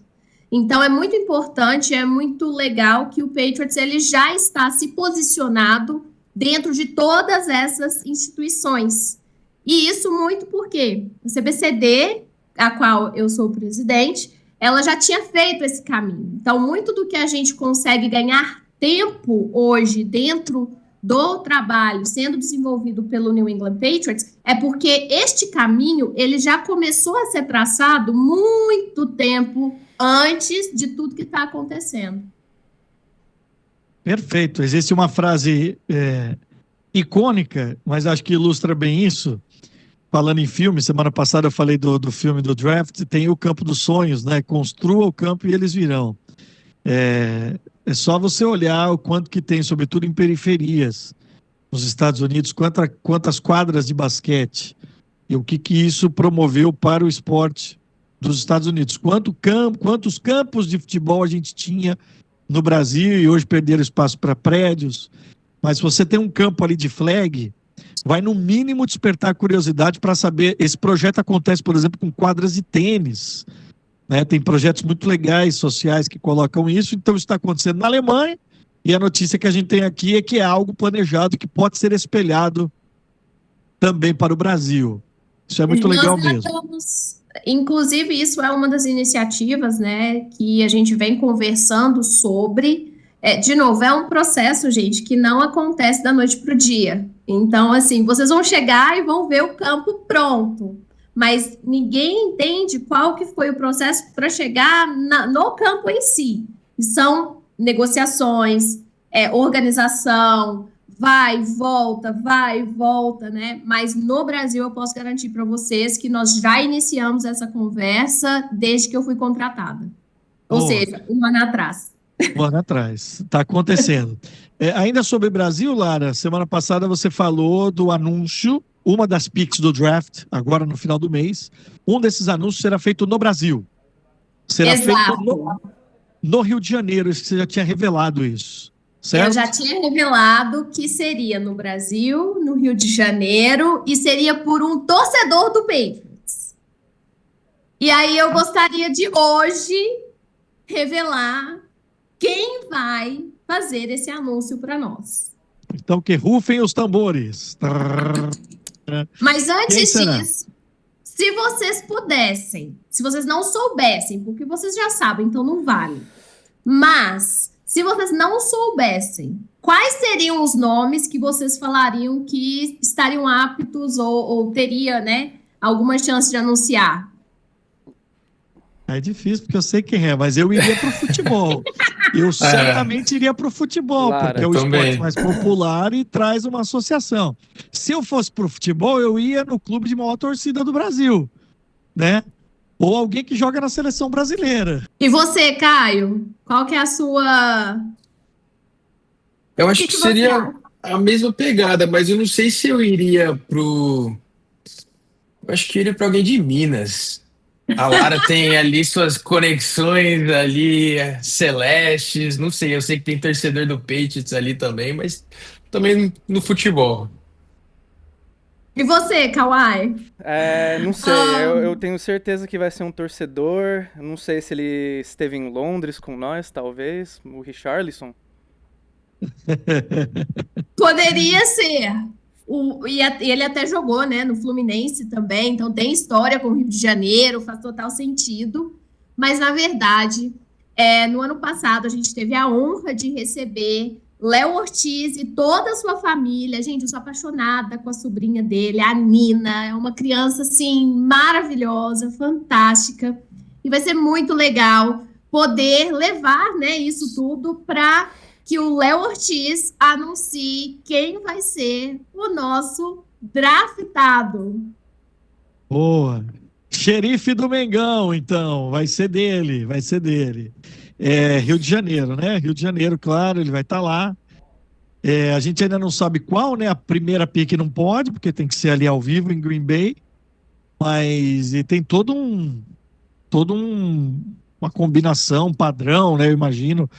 Então, é muito importante, é muito legal que o Patriots ele já está se posicionado dentro de todas essas instituições. E isso muito porque a CBCD, a qual eu sou presidente, ela já tinha feito esse caminho. Então, muito do que a gente consegue ganhar tempo hoje dentro do trabalho sendo desenvolvido pelo New England Patriots é porque este caminho ele já começou a ser traçado muito tempo antes de tudo que está acontecendo. Perfeito. Existe uma frase icônica, mas acho que ilustra bem isso. Falando em filme, semana passada eu falei do filme do Draft, tem o campo dos sonhos, né? Construa o campo e eles virão. É só você olhar o quanto que tem, sobretudo em periferias, nos Estados Unidos, quantas quadras de basquete e o que isso promoveu para o esporte dos Estados Unidos. Quantos campos de futebol a gente tinha no Brasil e hoje perderam espaço para prédios. Mas se você tem um campo ali de flag, vai no mínimo despertar curiosidade para saber. Esse projeto acontece, por exemplo, com quadras de tênis, né? Tem projetos muito legais, sociais, que colocam isso. Então, isso está acontecendo na Alemanha. E a notícia que a gente tem aqui é que é algo planejado que pode ser espelhado também para o Brasil. Isso é muito legal mesmo. Inclusive, isso é uma das iniciativas, né, que a gente vem conversando sobre. De novo, é um processo, gente, que não acontece da noite para o dia. Então, assim, vocês vão chegar e vão ver o campo pronto. Mas ninguém entende qual que foi o processo para chegar no campo em si. E são negociações, organização, vai e volta, né? Mas no Brasil eu posso garantir para vocês que nós já iniciamos essa conversa desde que eu fui contratada. Ou seja, um ano atrás. Um ano atrás. Está acontecendo. Ainda sobre o Brasil, Lara, semana passada você falou do anúncio, uma das picks do draft, agora no final do mês. Um desses anúncios será feito no Brasil. Será feito no Rio de Janeiro, você já tinha revelado isso. Certo? Eu já tinha revelado que seria no Brasil, no Rio de Janeiro, e seria por um torcedor do Patriots. E aí eu gostaria de hoje revelar quem vai fazer esse anúncio para nós. Então que rufem os tambores. Mas antes disso, se vocês pudessem, se vocês não soubessem, porque vocês já sabem, então não vale. Mas se vocês não soubessem, quais seriam os nomes que vocês falariam que estariam aptos ou teria, né, alguma chance de anunciar? É difícil, porque eu sei quem é, mas eu iria pro futebol. Eu certamente iria pro futebol, Lara, porque é o também. esporte mais popular e traz uma associação. Se eu fosse pro futebol, eu ia no clube de maior torcida do Brasil, né? Ou alguém que joga na seleção brasileira. E você, Caio? Qual que é a sua... Eu O acho que que que você seria acha? a mesma pegada, mas eu não sei se eu iria pro. Eu acho que eu iria para alguém de Minas. A Lara tem ali suas conexões ali, celestes, não sei, eu sei que tem torcedor do Patriots ali também, mas também no futebol. E você, Kawhi? Não sei, eu tenho certeza que vai ser um torcedor. Não sei se ele esteve em Londres com nós, talvez. O Richarlison. Poderia ser. E ele até jogou, né, no Fluminense também, então tem história com o Rio de Janeiro, faz total sentido. Mas, na verdade, no ano passado a gente teve a honra de receber Léo Ortiz e toda a sua família. Gente, eu sou apaixonada com a sobrinha dele, a Nina. É uma criança, assim, maravilhosa, fantástica. E vai ser muito legal poder levar, né, isso tudo para que o Léo Ortiz anuncie quem vai ser o nosso draftado. Boa. Xerife do Mengão, então, vai ser dele, vai ser dele. Rio de Janeiro, né? Rio de Janeiro, claro, ele vai estar lá. A gente ainda não sabe qual, né? A primeira pick não pode, porque tem que ser ali ao vivo em Green Bay. Mas e tem uma combinação, padrão, né? Eu imagino.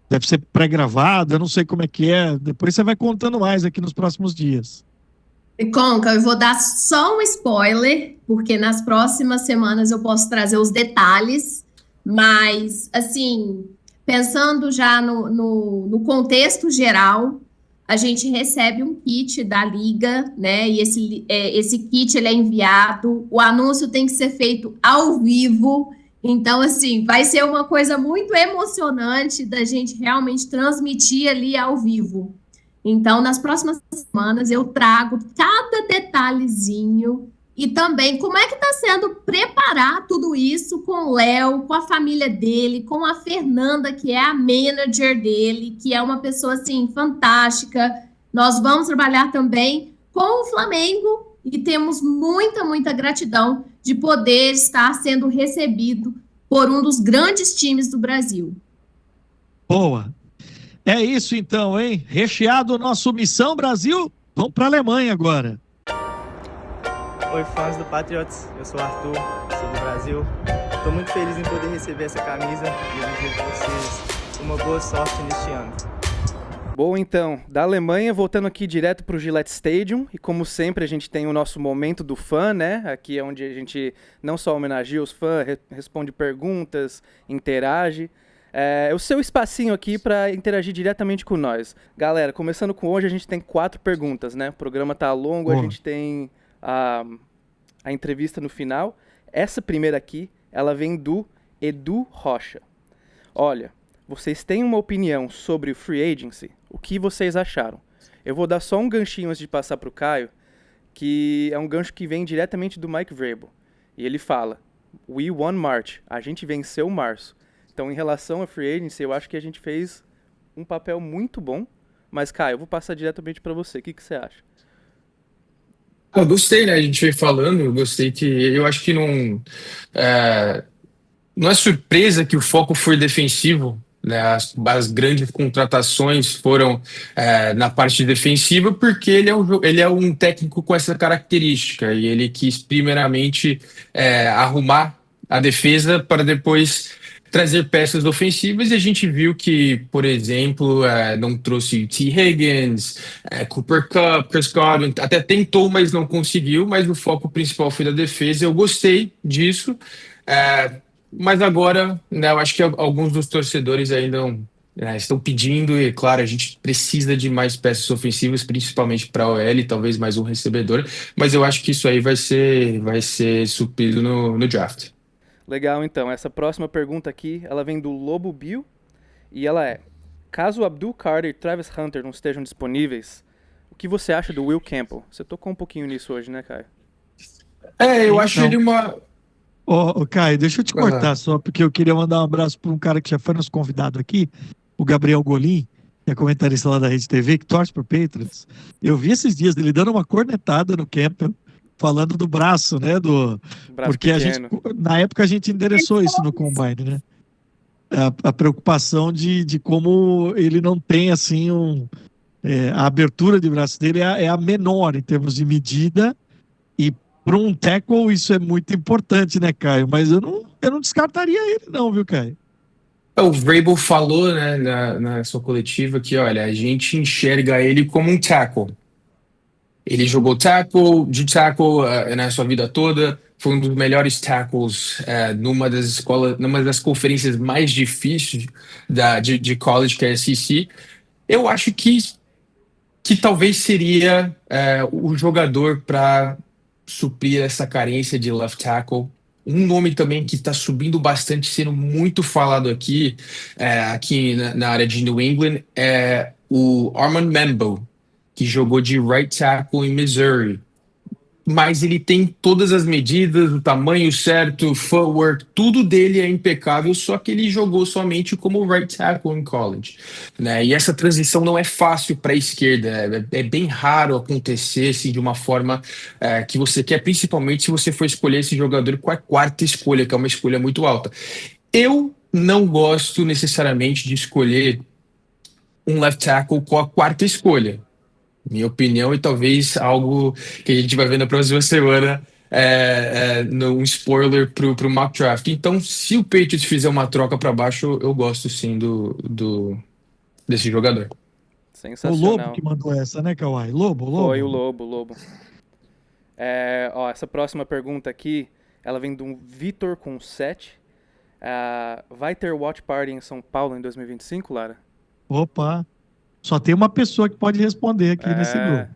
Deve ser pré-gravado, eu não sei como é que é. Depois você vai contando mais aqui nos próximos dias. E Conca, eu vou dar só um spoiler, porque nas próximas semanas eu posso trazer os detalhes, mas, assim, pensando já no contexto geral, a gente recebe um kit da Liga, né? E esse kit ele é enviado, o anúncio tem que ser feito ao vivo. Então, assim, vai ser uma coisa muito emocionante da gente realmente transmitir ali ao vivo. Então, nas próximas semanas, eu trago cada detalhezinho e também como é que está sendo preparar tudo isso com o Léo, com a família dele, com a Fernanda, que é a manager dele, que é uma pessoa, assim, fantástica. Nós vamos trabalhar também com o Flamengo e temos muita gratidão de poder estar sendo recebido por um dos grandes times do Brasil. Boa. É isso então, hein? Recheado o nosso Missão Brasil. Vamos para a Alemanha agora. Oi, fãs do Patriots. Eu sou o Arthur, sou do Brasil. Estou muito feliz em poder receber essa camisa e desejo a vocês uma boa sorte neste ano. Bom, então, da Alemanha, voltando aqui direto para o Gillette Stadium, e como sempre a gente tem o nosso momento do fã, né? Aqui é onde a gente não só homenageia os fãs, responde perguntas, interage. É o seu espacinho aqui para interagir diretamente com nós. Galera, começando com hoje, a gente tem 4 perguntas, né? O programa tá longo, a gente tem a entrevista no final. Essa primeira aqui, ela vem do Edu Rocha. Olha, vocês têm uma opinião sobre o Free Agency? O que vocês acharam? Eu vou dar só um ganchinho antes de passar para o Caio, que é um gancho que vem diretamente do Mike Vrabel. E ele fala, We won March. A gente venceu março. Então, em relação a Free Agency, eu acho que a gente fez um papel muito bom. Mas, Caio, eu vou passar diretamente para você. O que você acha? Eu gostei, né? A gente veio falando, eu gostei que. Eu acho que não é surpresa que o foco foi defensivo, né? As grandes contratações foram na parte defensiva, porque ele é um técnico com essa característica e ele quis primeiramente arrumar a defesa para depois trazer peças ofensivas, e a gente viu que, por exemplo, não trouxe T. Higgins, Cooper Kupp, Chris Godwin, até tentou, mas não conseguiu, mas o foco principal foi da defesa. Eu gostei disso. Mas agora, né, eu acho que alguns dos torcedores ainda estão pedindo, e claro, a gente precisa de mais peças ofensivas, principalmente para a OL, talvez mais um recebedor, mas eu acho que isso aí vai ser suprido no draft. Legal, então. Essa próxima pergunta aqui, ela vem do Lobo Bill, e ela é, caso Abdul Carter e Travis Hunter não estejam disponíveis, o que você acha do Will Campbell? Você tocou um pouquinho nisso hoje, né, Caio? Eu acho ele Ô, Caio, deixa eu te Aham. cortar só, porque eu queria mandar um abraço para um cara que já foi nosso convidado aqui, o Gabriel Golim, que é comentarista lá da Rede TV, que torce pro Patriots. Eu vi esses dias ele dando uma cornetada no Campbell, falando do braço, né? Braço Porque a gente, pequeno. na época a gente endereçou isso no Combine, né? A preocupação de como ele não tem, assim, a abertura de braço dele é a menor em termos de medida, e para um tackle isso é muito importante, né, Caio? Mas eu não descartaria ele não, viu, Caio? O Vrabel falou, né, na sua coletiva que, olha, a gente enxerga ele como um tackle. Ele jogou tackle na sua vida toda, foi um dos melhores tackles numa das conferências mais difíceis de college, que é a SEC. Eu acho que talvez seria o jogador para suprir essa carência de left tackle. Um nome também que está subindo bastante, sendo muito falado aqui na área de New England, é o Armand Membo, que jogou de right tackle em Missouri. Mas ele tem todas as medidas, o tamanho certo, o footwork, tudo dele é impecável, só que ele jogou somente como right tackle em college, né? E essa transição não é fácil para a esquerda, é bem raro acontecer assim, de uma forma que você quer, principalmente se você for escolher esse jogador com a quarta escolha, que é uma escolha muito alta. Eu não gosto necessariamente de escolher um left tackle com a quarta escolha. Minha opinião, e talvez algo que a gente vai ver na próxima semana, um spoiler pro mock draft. Então, se o Patriots fizer uma troca para baixo, eu gosto sim desse jogador. O Lobo Sensacional. que mandou essa, né, Kawhi? Lobo? Foi o Lobo. Essa próxima pergunta aqui, ela vem de um Vitor com 7. Vai ter Watch Party em São Paulo em 2025, Lara? Opa! Só tem uma pessoa que pode responder aqui nesse grupo.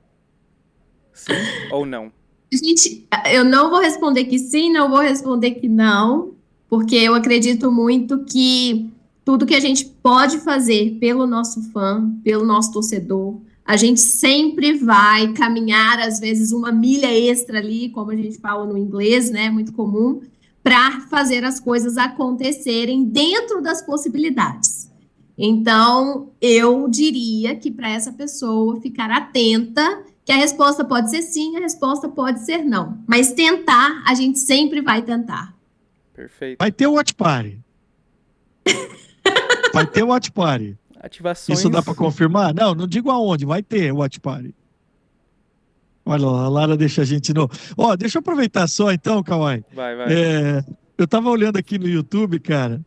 Sim ou não? Gente, eu não vou responder que sim, não vou responder que não, porque eu acredito muito que tudo que a gente pode fazer pelo nosso fã, pelo nosso torcedor, a gente sempre vai caminhar, às vezes, uma milha extra ali, como a gente fala no inglês, né? Muito comum, para fazer as coisas acontecerem dentro das possibilidades. Então, eu diria que para essa pessoa ficar atenta, que a resposta pode ser sim, a resposta pode ser não. Mas tentar, a gente sempre vai tentar. Perfeito. Vai ter o Watch Party. Vai ter o Watch Party. Ativações. Isso dá para confirmar? Não digo aonde, vai ter o Watch Party. Olha lá, a Lara deixa a gente no... deixa eu aproveitar só então, Kawhi. Vai. Eu tava olhando aqui no YouTube, cara,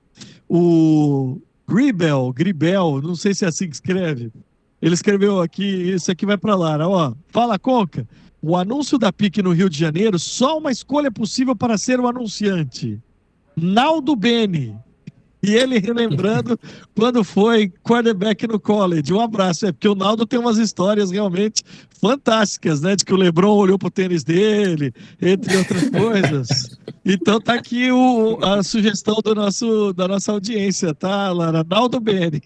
o Gribel, não sei se é assim que escreve. Ele escreveu aqui, isso aqui vai para Lara, Fala, Conca, o anúncio da PIC no Rio de Janeiro, só uma escolha possível para ser o anunciante. Naldo Bene. E ele relembrando quando foi quarterback no college. Um abraço. Porque o Naldo tem umas histórias realmente fantásticas, né? De que o LeBron olhou pro tênis dele, entre outras coisas. Então tá aqui a sugestão da nossa audiência, tá, Lara? Naldo Bene.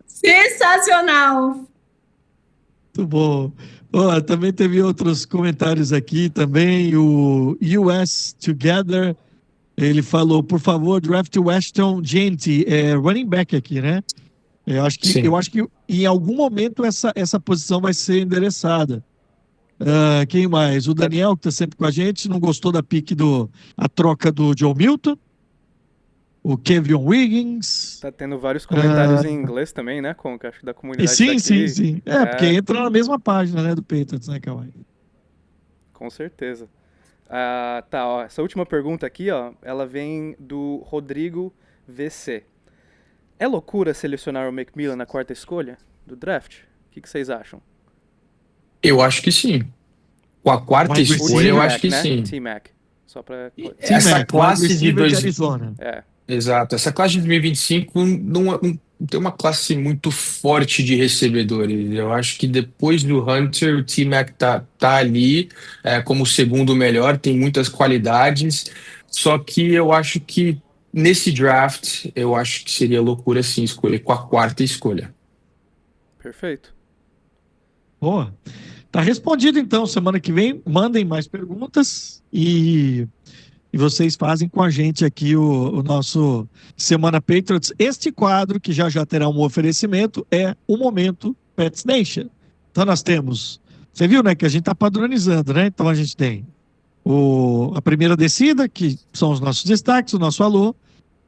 Sensacional! Muito bom. Também teve outros comentários aqui também. O US Together, ele falou, por favor, draft Weston Gente, running back aqui, né? Eu acho que em algum momento essa posição vai ser endereçada. Quem mais? O Daniel, que está sempre com a gente, não gostou da pique a troca do Joe Milton. O Kevin Wiggins. Tá tendo vários comentários em inglês também, né, Conca? Acho que da comunidade Sim. daqui. Porque entra na mesma página, né, do Patriots, né, Kawhi? Com certeza. Essa última pergunta aqui, ela vem do Rodrigo VC. É loucura selecionar o McMillan na quarta escolha do draft? O que vocês acham? Eu acho que sim. Com a quarta escolha, eu acho que sim. T-Mac. Só pra... Essa classe de Arizona. Exato. Essa classe de 2025 não tem uma classe muito forte de recebedores. Eu acho que depois do Hunter, o T-Mac tá ali como o segundo melhor, tem muitas qualidades. Só que eu acho que nesse draft, eu acho que seria loucura sim escolher com a quarta escolha. Perfeito. Boa. Tá respondido então. Semana que vem, mandem mais perguntas e e vocês fazem com a gente aqui o nosso Semana Patriots. Este quadro, que já terá um oferecimento, é o Momento Pets Nation. Então nós temos, você viu, né, que a gente está padronizando, né? Então a gente tem a primeira descida, que são os nossos destaques, o nosso alô.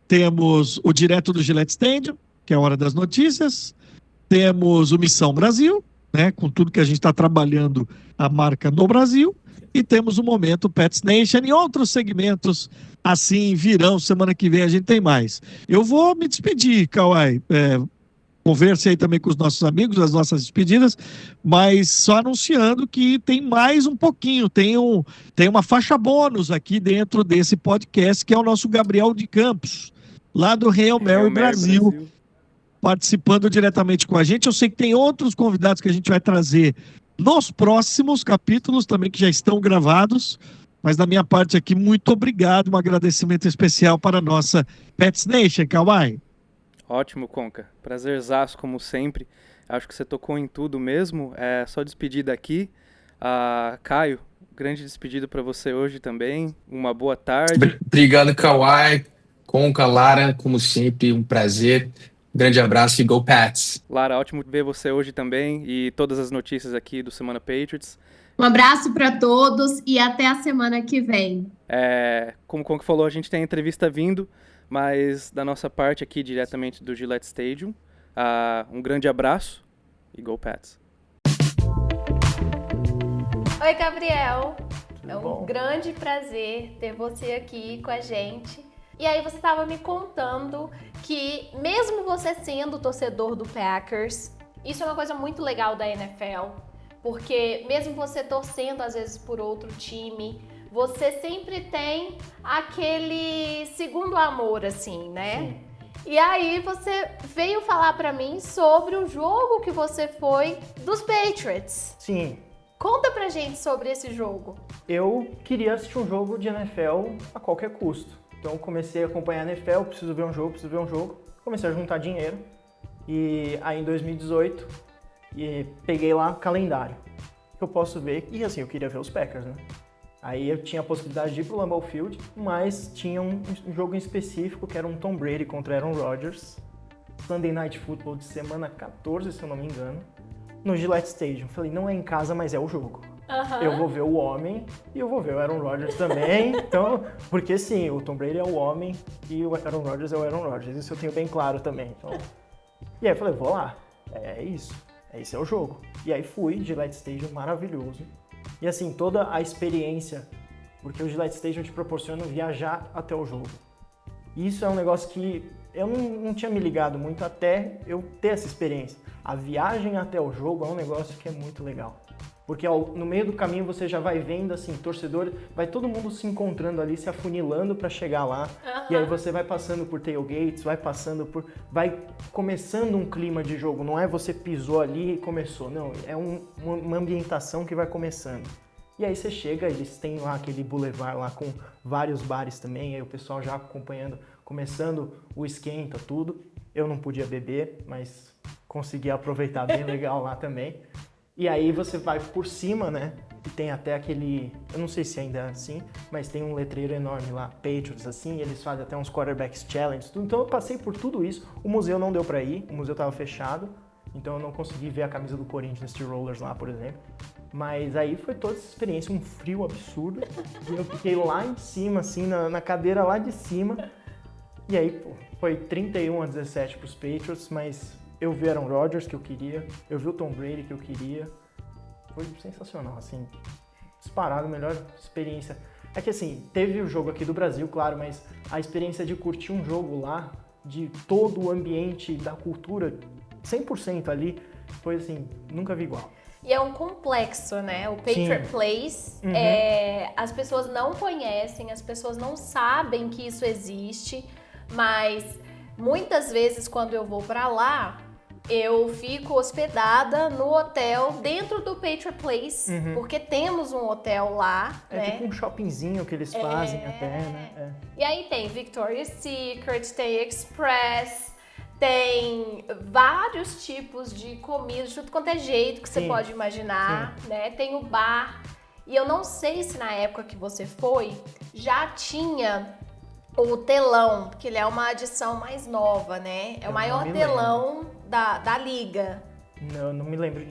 Temos o direto do Gillette Stadium, que é a hora das notícias. Temos o Missão Brasil, né, com tudo que a gente está trabalhando a marca no Brasil. E temos o Momento Pets Nation e outros segmentos assim virão. Semana que vem a gente tem mais. Eu vou me despedir, Kawhi. Converse aí também com os nossos amigos, as nossas despedidas, mas só anunciando que tem mais um pouquinho, tem uma faixa bônus aqui dentro desse podcast, que é o nosso Gabriel de Campos, lá do Hail Mary Brasil, participando diretamente com a gente. Eu sei que tem outros convidados que a gente vai trazer nos próximos capítulos também, que já estão gravados, mas da minha parte aqui, muito obrigado, um agradecimento especial para a nossa Pets Nation, Kawhi. Ótimo, Conca. Prazerzaço, como sempre. Acho que você tocou em tudo mesmo. É só despedida aqui. Caio, grande despedida para você hoje também. Uma boa tarde. Obrigado, Kawhi, Conca, Lara, como sempre, um prazer. Grande abraço e Go Pats! Lara, ótimo ver você hoje também e todas as notícias aqui do Semana Patriots. Um abraço para todos e até a semana que vem. Como o Conca falou, a gente tem a entrevista vindo, mas da nossa parte aqui, diretamente do Gillette Stadium, um grande abraço e Go Pats! Oi, Gabriel. Tudo é um bom? Grande prazer ter você aqui com a gente. E aí você estava me contando que mesmo você sendo torcedor do Packers, isso é uma coisa muito legal da NFL, porque mesmo você torcendo às vezes por outro time, você sempre tem aquele segundo amor, assim, né? Sim. E aí você veio falar pra mim sobre o jogo que você foi dos Patriots. Sim, Conta pra gente sobre esse jogo. eu queria assistir um jogo de NFL a qualquer custo. Então comecei a acompanhar a NFL, preciso ver um jogo. Comecei a juntar dinheiro. E aí em 2018, peguei lá o calendário. Que eu posso ver, e assim, eu queria ver os Packers, né? Aí eu tinha a possibilidade de ir pro Lambeau Field, mas tinha um jogo em específico que era um Tom Brady contra Aaron Rodgers. Sunday Night Football de semana 14, se eu não me engano, no Gillette Stadium. Falei, não é em casa, mas é o jogo. Eu vou ver o homem e eu vou ver o Aaron Rodgers também. Então, porque sim, o Tom Brady é o homem e o Aaron Rodgers é o Aaron Rodgers. Isso eu tenho bem claro também. Então... E aí eu falei, vou lá. É isso. Esse é o jogo. E aí fui, Gillette Stadium maravilhoso. E assim, toda a experiência, porque o Gillette Stadium te proporciona viajar até o jogo. Isso é um negócio que eu não tinha me ligado muito até eu ter essa experiência. A viagem até o jogo é um negócio que é muito legal. Porque no meio do caminho você já vai vendo, assim, torcedor, vai todo mundo se encontrando ali, se afunilando para chegar lá. E aí você vai passando por tailgates, vai começando um clima de jogo. Não é você pisou ali e começou, não. É uma ambientação que vai começando. E aí você chega, eles têm lá aquele boulevard lá com vários bares também, aí o pessoal já acompanhando, começando o esquenta, tudo. Eu não podia beber, mas consegui aproveitar bem legal lá também. E aí você vai por cima, né? E tem até aquele... Eu não sei se ainda é assim, mas tem um letreiro enorme lá, Patriots, assim, e eles fazem até uns quarterbacks challenge, tudo. Então eu passei por tudo isso. O museu não deu pra ir, o museu tava fechado, então eu não consegui ver a camisa do Corinthians Steelers lá, por exemplo. Mas aí foi toda essa experiência, um frio absurdo. E eu fiquei lá em cima, assim, na cadeira lá de cima. E aí, pô, foi 31-17 pros Patriots, mas... Eu vi Aaron Rodgers, que eu queria. Eu vi o Tom Brady, que eu queria. Foi sensacional, assim. Disparado, melhor experiência. É que, assim, teve o jogo aqui do Brasil, claro, mas a experiência de curtir um jogo lá, de todo o ambiente, da cultura, 100% ali, foi, assim, nunca vi igual. E é um complexo, né? O Patriot Place, as pessoas não conhecem, as pessoas não sabem que isso existe, mas muitas vezes quando eu vou pra lá, eu fico hospedada no hotel dentro do Patriot Place, porque temos um hotel lá, É né? tipo um shoppingzinho que eles fazem até, né? E aí tem Victoria's Secret, tem Express, tem vários tipos de comida, de tudo quanto é jeito que você Sim. pode imaginar, né? Tem o bar. E eu não sei se na época que você foi, já tinha o telão, porque ele é uma adição mais nova, né? É o maior telão da liga. Não me lembro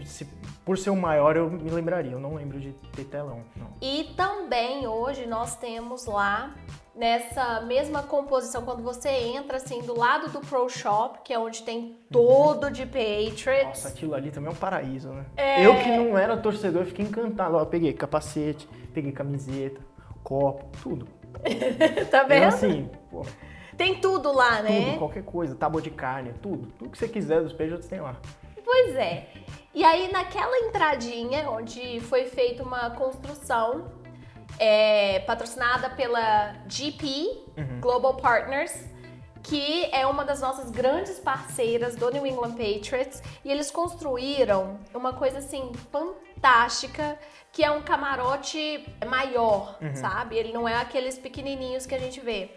por ser o maior eu me lembraria, eu não lembro de ter telão, não. E também hoje nós temos lá, nessa mesma composição, quando você entra assim do lado do Pro Shop, que é onde tem todo de Patriots. Nossa, aquilo ali também é um paraíso, né? Eu que não era torcedor, eu fiquei encantado. Ó, eu peguei capacete, peguei camiseta, copo, tudo. Tá vendo? Então, assim, pô, tem tudo lá, né? tudo, qualquer coisa, tábua de carne, tudo. Tudo que você quiser dos Patriots tem lá. Pois é. E aí naquela entradinha, onde foi feita uma construção patrocinada pela GP, Global Partners, que é uma das nossas grandes parceiras do New England Patriots, e eles construíram uma coisa assim fantástica, que é um camarote maior, sabe? Ele não é aqueles pequenininhos que a gente vê.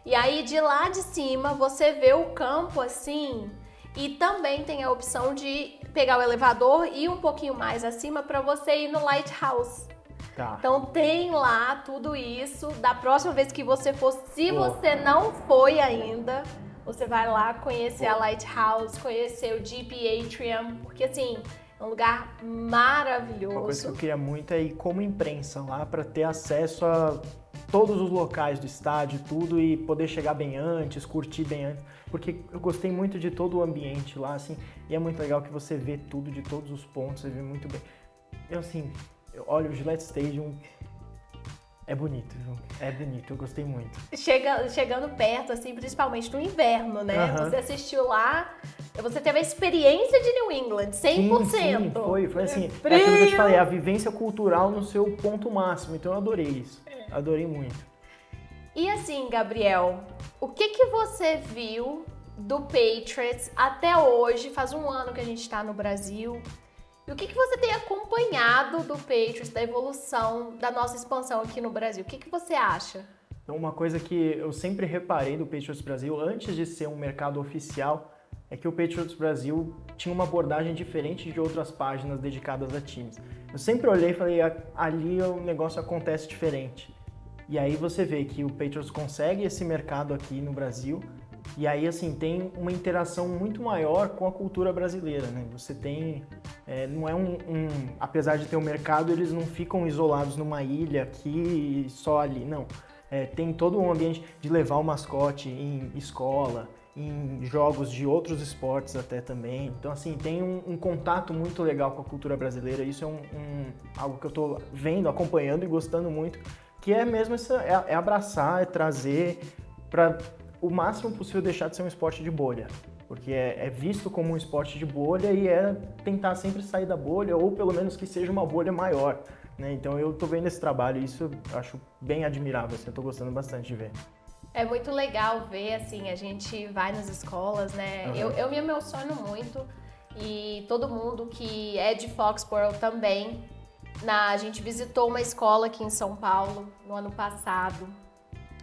E aí de lá de cima você vê o campo assim, e também tem a opção de pegar o elevador e ir um pouquinho mais acima para você ir no Lighthouse. Tá. Então tem lá tudo isso. Da próxima vez que você for, se você não foi ainda, você vai lá conhecer a Lighthouse, conhecer o GP Atrium, porque assim, é um lugar maravilhoso. Uma coisa que eu queria muito é ir como imprensa lá para ter acesso a todos os locais do estádio, tudo, e poder chegar bem antes, curtir bem antes, porque eu gostei muito de todo o ambiente lá, assim, e é muito legal que você vê tudo de todos os pontos, você vê muito bem. Eu, assim, olha, o Gillette Stadium é bonito, viu? É bonito, eu gostei muito. Chegando perto, assim, principalmente no inverno, né? Você assistiu lá, você teve a experiência de New England, 100%. Sim, foi assim, é aquilo que eu te falei, a vivência cultural no seu ponto máximo, então eu adorei isso, adorei muito. E assim, Gabriel, o que você viu do Patriots até hoje? Faz um ano que a gente tá no Brasil. E o que você tem acompanhado do Patriots, da evolução, da nossa expansão aqui no Brasil? O que você acha? Então, uma coisa que eu sempre reparei do Patriots Brasil, antes de ser um mercado oficial, é que o Patriots Brasil tinha uma abordagem diferente de outras páginas dedicadas a times. Eu sempre olhei e falei, ali o negócio acontece diferente. E aí você vê que o Patriots consegue esse mercado aqui no Brasil, e aí, assim, tem uma interação muito maior com a cultura brasileira, né? Você tem... não é apesar de ter um mercado, eles não ficam isolados numa ilha aqui e só ali, não. Tem todo um ambiente de levar o mascote em escola, em jogos de outros esportes até também. Então, assim, tem um contato muito legal com a cultura brasileira. Isso é algo que eu tô vendo, acompanhando e gostando muito, que é mesmo é abraçar, é trazer para o máximo possível deixar de ser um esporte de bolha, porque é visto como um esporte de bolha e é tentar sempre sair da bolha, ou pelo menos que seja uma bolha maior, né? Então eu tô vendo esse trabalho e isso eu acho bem admirável, assim, eu tô gostando bastante de ver. É muito legal ver, assim, a gente vai nas escolas, né? Eu me emociono muito, e todo mundo que é de Foxborough também. A gente visitou uma escola aqui em São Paulo no ano passado.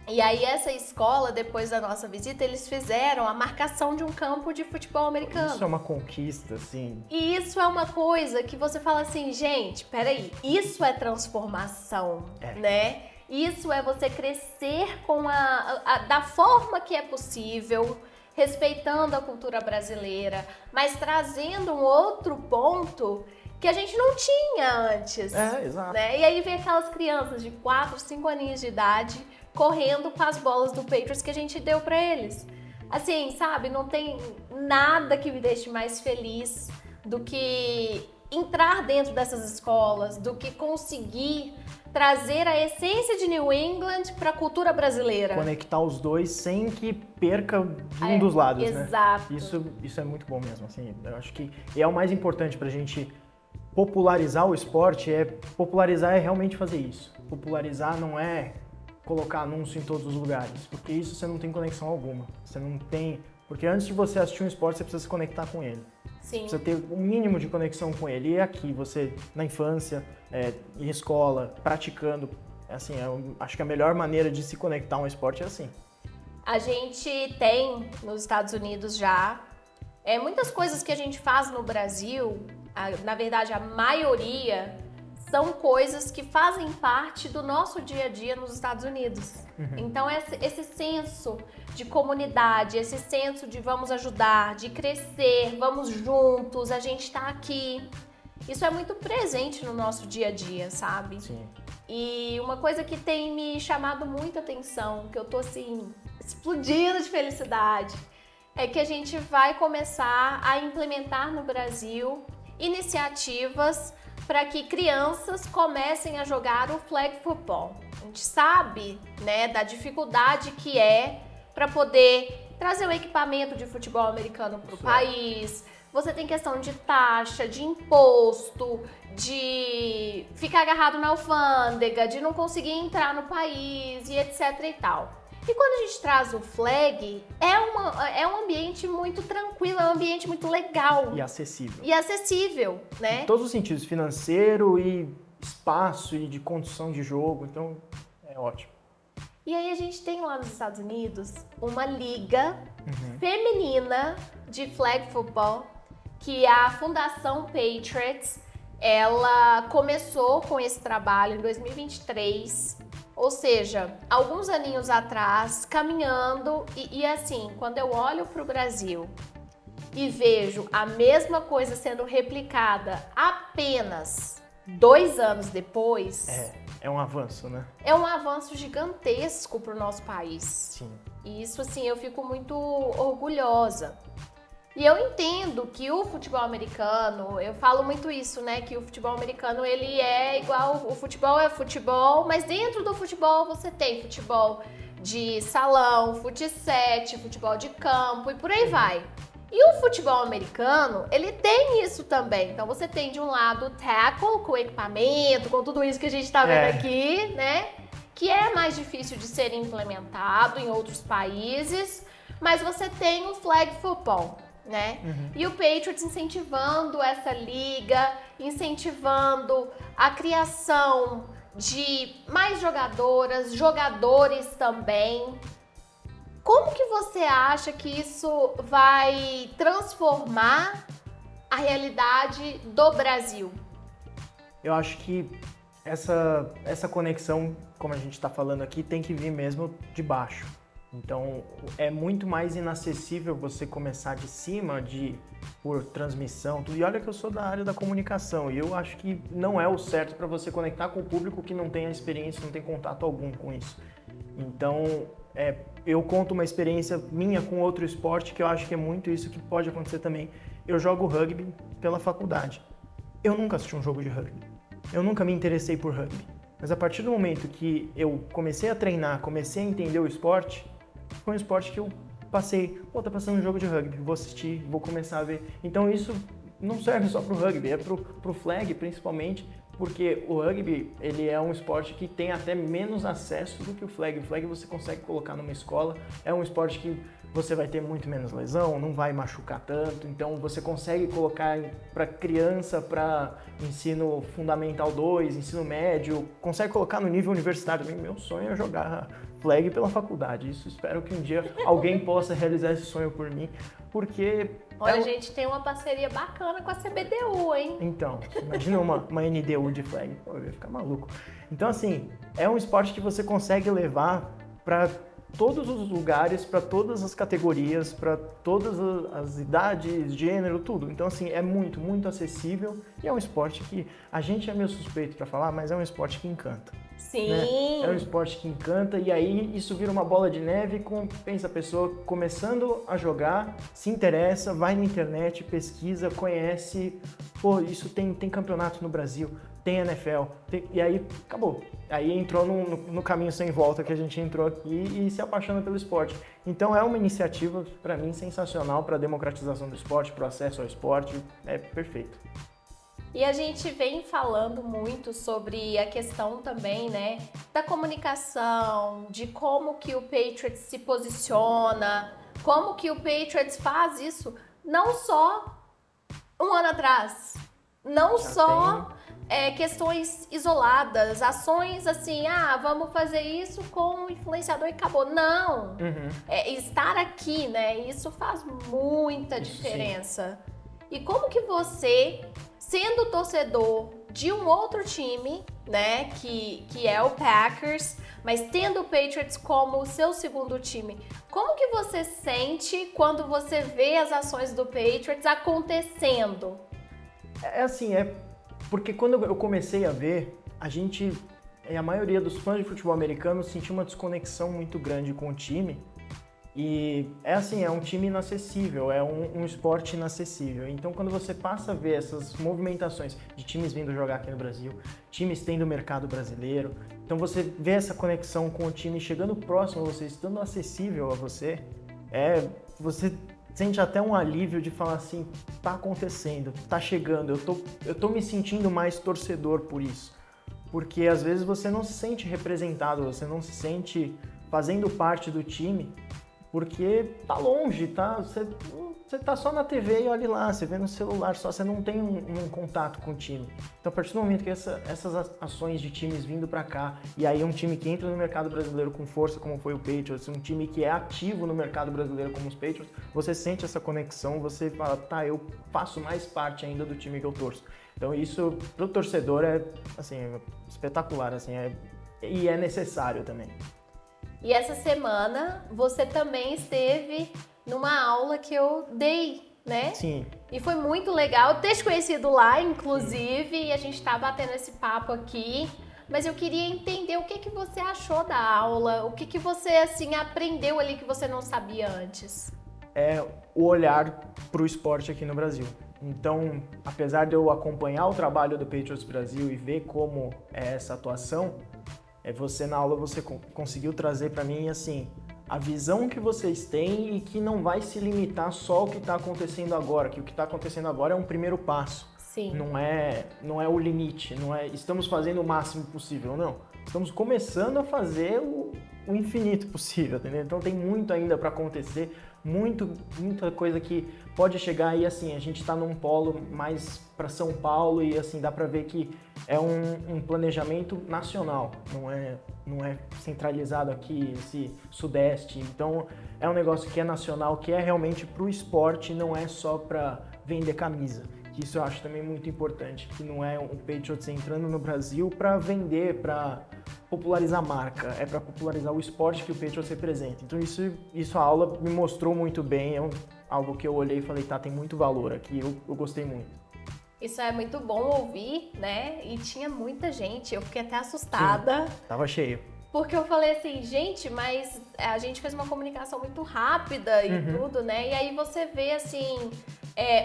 E aí essa escola, depois da nossa visita, eles fizeram a marcação de um campo de futebol americano. Isso é uma conquista, assim. E isso é uma coisa que você fala assim, gente, peraí, isso é transformação, né? Isso é você crescer com da forma que é possível, respeitando a cultura brasileira, mas trazendo um outro ponto que a gente não tinha antes. Exato. Né? E aí vem aquelas crianças de 4, 5 aninhos de idade correndo com as bolas do Patriots que a gente deu pra eles. Assim, sabe, não tem nada que me deixe mais feliz do que entrar dentro dessas escolas, do que conseguir trazer a essência de New England para a cultura brasileira. Conectar os dois sem que perca de um dos lados, exato. né? Isso é muito bom mesmo, assim, eu acho que é o mais importante pra gente popularizar o esporte, popularizar é realmente fazer isso. Popularizar não é colocar anúncio em todos os lugares, porque isso você não tem conexão alguma. Você não tem... Porque antes de você assistir um esporte, você precisa se conectar com ele. Sim. Você precisa ter um mínimo de conexão com ele. E aqui, você, na infância, em escola, praticando, assim, eu acho que a melhor maneira de se conectar a um esporte é assim. A gente tem, nos Estados Unidos já, muitas coisas que a gente faz no Brasil, na verdade, a maioria são coisas que fazem parte do nosso dia a dia nos Estados Unidos. Então, esse senso de comunidade, esse senso de vamos ajudar, de crescer, vamos juntos, a gente está aqui. Isso é muito presente no nosso dia a dia, sabe? Sim. E uma coisa que tem me chamado muita atenção, que eu tô assim, explodindo de felicidade, é que a gente vai começar a implementar no Brasil iniciativas para que crianças comecem a jogar o flag football. A gente sabe, né, da dificuldade que é para poder trazer o equipamento de futebol americano para o país. Você tem questão de taxa, de imposto, de ficar agarrado na alfândega, de não conseguir entrar no país e etc e tal. E quando a gente traz o flag, é um ambiente muito tranquilo, é um ambiente muito legal. E acessível. E acessível, né? Em todos os sentidos, financeiro e espaço e de condição de jogo, então é ótimo. E aí a gente tem lá nos Estados Unidos uma liga feminina de flag football, que a Fundação Patriots, ela começou com esse trabalho em 2023, ou seja, alguns aninhos atrás, caminhando, e assim, quando eu olho para o Brasil e vejo a mesma coisa sendo replicada apenas 2 anos depois... É um avanço, né? É um avanço gigantesco para o nosso país. Sim. E isso, assim, eu fico muito orgulhosa. E eu entendo que o futebol americano, eu falo muito isso, né? Que o futebol americano, ele é igual, o futebol é futebol, mas dentro do futebol você tem futebol de salão, fut-7, futebol de campo e por aí vai. E o futebol americano, ele tem isso também. Então você tem de um lado o tackle, com equipamento, com tudo isso que a gente tá vendo aqui, né? Que é mais difícil de ser implementado em outros países, mas você tem o flag football, né? E o Patriots incentivando essa liga, incentivando a criação de mais jogadoras, jogadores também. Como que você acha que isso vai transformar a realidade do Brasil? Eu acho que essa conexão, como a gente está falando aqui, tem que vir mesmo de baixo. Então, é muito mais inacessível você começar de cima, por transmissão, tudo. E olha que eu sou da área da comunicação e eu acho que não é o certo para você conectar com o público que não tem a experiência, não tem contato algum com isso. Então, eu conto uma experiência minha com outro esporte que eu acho que é muito isso que pode acontecer também. Eu jogo rugby pela faculdade. Eu nunca assisti um jogo de rugby. Eu nunca me interessei por rugby. Mas a partir do momento que eu comecei a treinar, comecei a entender o esporte, foi um esporte que eu passei, tá passando um jogo de rugby, vou assistir, vou começar a ver. Então isso não serve só pro rugby, é pro flag principalmente, porque o rugby, ele é um esporte que tem até menos acesso do que o flag. O flag você consegue colocar numa escola, é um esporte que você vai ter muito menos lesão, não vai machucar tanto, então você consegue colocar para criança, para ensino fundamental 2, ensino médio, consegue colocar no nível universitário. Meu sonho é jogar flag pela faculdade, isso espero que um dia alguém possa realizar esse sonho por mim, porque... Olha, a gente tem uma parceria bacana com a CBDU, hein? Então, imagina uma NDU de flag, pô, eu ia ficar maluco. Então, assim, é um esporte que você consegue levar para todos os lugares, para todas as categorias, para todas as idades, gênero, tudo. Então, assim, é muito, muito acessível e é um esporte que a gente é meio suspeito para falar, mas é um esporte que encanta. Sim! Né? É um esporte que encanta e aí isso vira uma bola de neve pensa a pessoa começando a jogar, se interessa, vai na internet, pesquisa, conhece, pô, isso tem campeonato no Brasil, tem NFL, e aí acabou. Aí entrou no caminho sem volta que a gente entrou aqui e se apaixona pelo esporte. Então é uma iniciativa, para mim, sensacional para a democratização do esporte, para o acesso ao esporte, é perfeito. E a gente vem falando muito sobre a questão também, né, da comunicação, de como que o Patriots se posiciona, como que o Patriots faz isso, não só um ano atrás, não só questões isoladas, ações assim, vamos fazer isso com o influenciador e acabou. Não! Estar aqui, né, isso faz muita diferença. Sim. E como que você, sendo torcedor de um outro time, né, que é o Packers, mas tendo o Patriots como o seu segundo time. Como que você sente quando você vê as ações do Patriots acontecendo? Porque quando eu comecei a ver, a maioria dos fãs de futebol americano sentiu uma desconexão muito grande com o time. E é um time inacessível, é um esporte inacessível. Então quando você passa a ver essas movimentações de times vindo jogar aqui no Brasil, times tendo o mercado brasileiro, então você vê essa conexão com o time chegando próximo a você, estando acessível a você, você sente até um alívio de falar assim, tá acontecendo, tá chegando, eu tô me sentindo mais torcedor por isso. Porque às vezes você não se sente representado, você não se sente fazendo parte do time, porque tá longe, tá? Você tá só na TV e olha lá, você vê no celular só, você não tem um contato com o time. Então a partir do momento que essas ações de times vindo pra cá, e aí um time que entra no mercado brasileiro com força, como foi o Patriots, um time que é ativo no mercado brasileiro como os Patriots, você sente essa conexão, você fala, tá, eu faço mais parte ainda do time que eu torço. Então isso pro torcedor é espetacular, e é necessário também. E essa semana você também esteve numa aula que eu dei, né? Sim. E foi muito legal ter te conhecido lá, inclusive, e a gente tá batendo esse papo aqui. Mas eu queria entender o que você achou da aula, o que você, aprendeu ali que você não sabia antes. É o olhar pro esporte aqui no Brasil. Então, apesar de eu acompanhar o trabalho do Patriots Brasil e ver como é essa atuação, na aula você conseguiu trazer para mim, a visão que vocês têm e que não vai se limitar só ao que está acontecendo agora, que o que está acontecendo agora é um primeiro passo. Sim. Não é o limite, não é estamos fazendo o máximo possível, não. Estamos começando a fazer o infinito possível, entendeu? Então tem muito ainda para acontecer, muita coisa que pode chegar e a gente está num polo mais para São Paulo e dá para ver que é um planejamento nacional, não é centralizado aqui, esse sudeste. Então é um negócio que é nacional, que é realmente para o esporte, não é só para vender camisa. Isso eu acho também muito importante, que não é o Patriots entrando no Brasil para vender, para popularizar a marca, é para popularizar o esporte que o Patriots representa. Então isso a aula me mostrou muito bem, algo que eu olhei e falei, tá, tem muito valor aqui, eu gostei muito. Isso é muito bom ouvir, né? E tinha muita gente, eu fiquei até assustada. Sim, tava cheio. Porque eu falei assim, gente, mas a gente fez uma comunicação muito rápida e tudo, né? E aí você vê,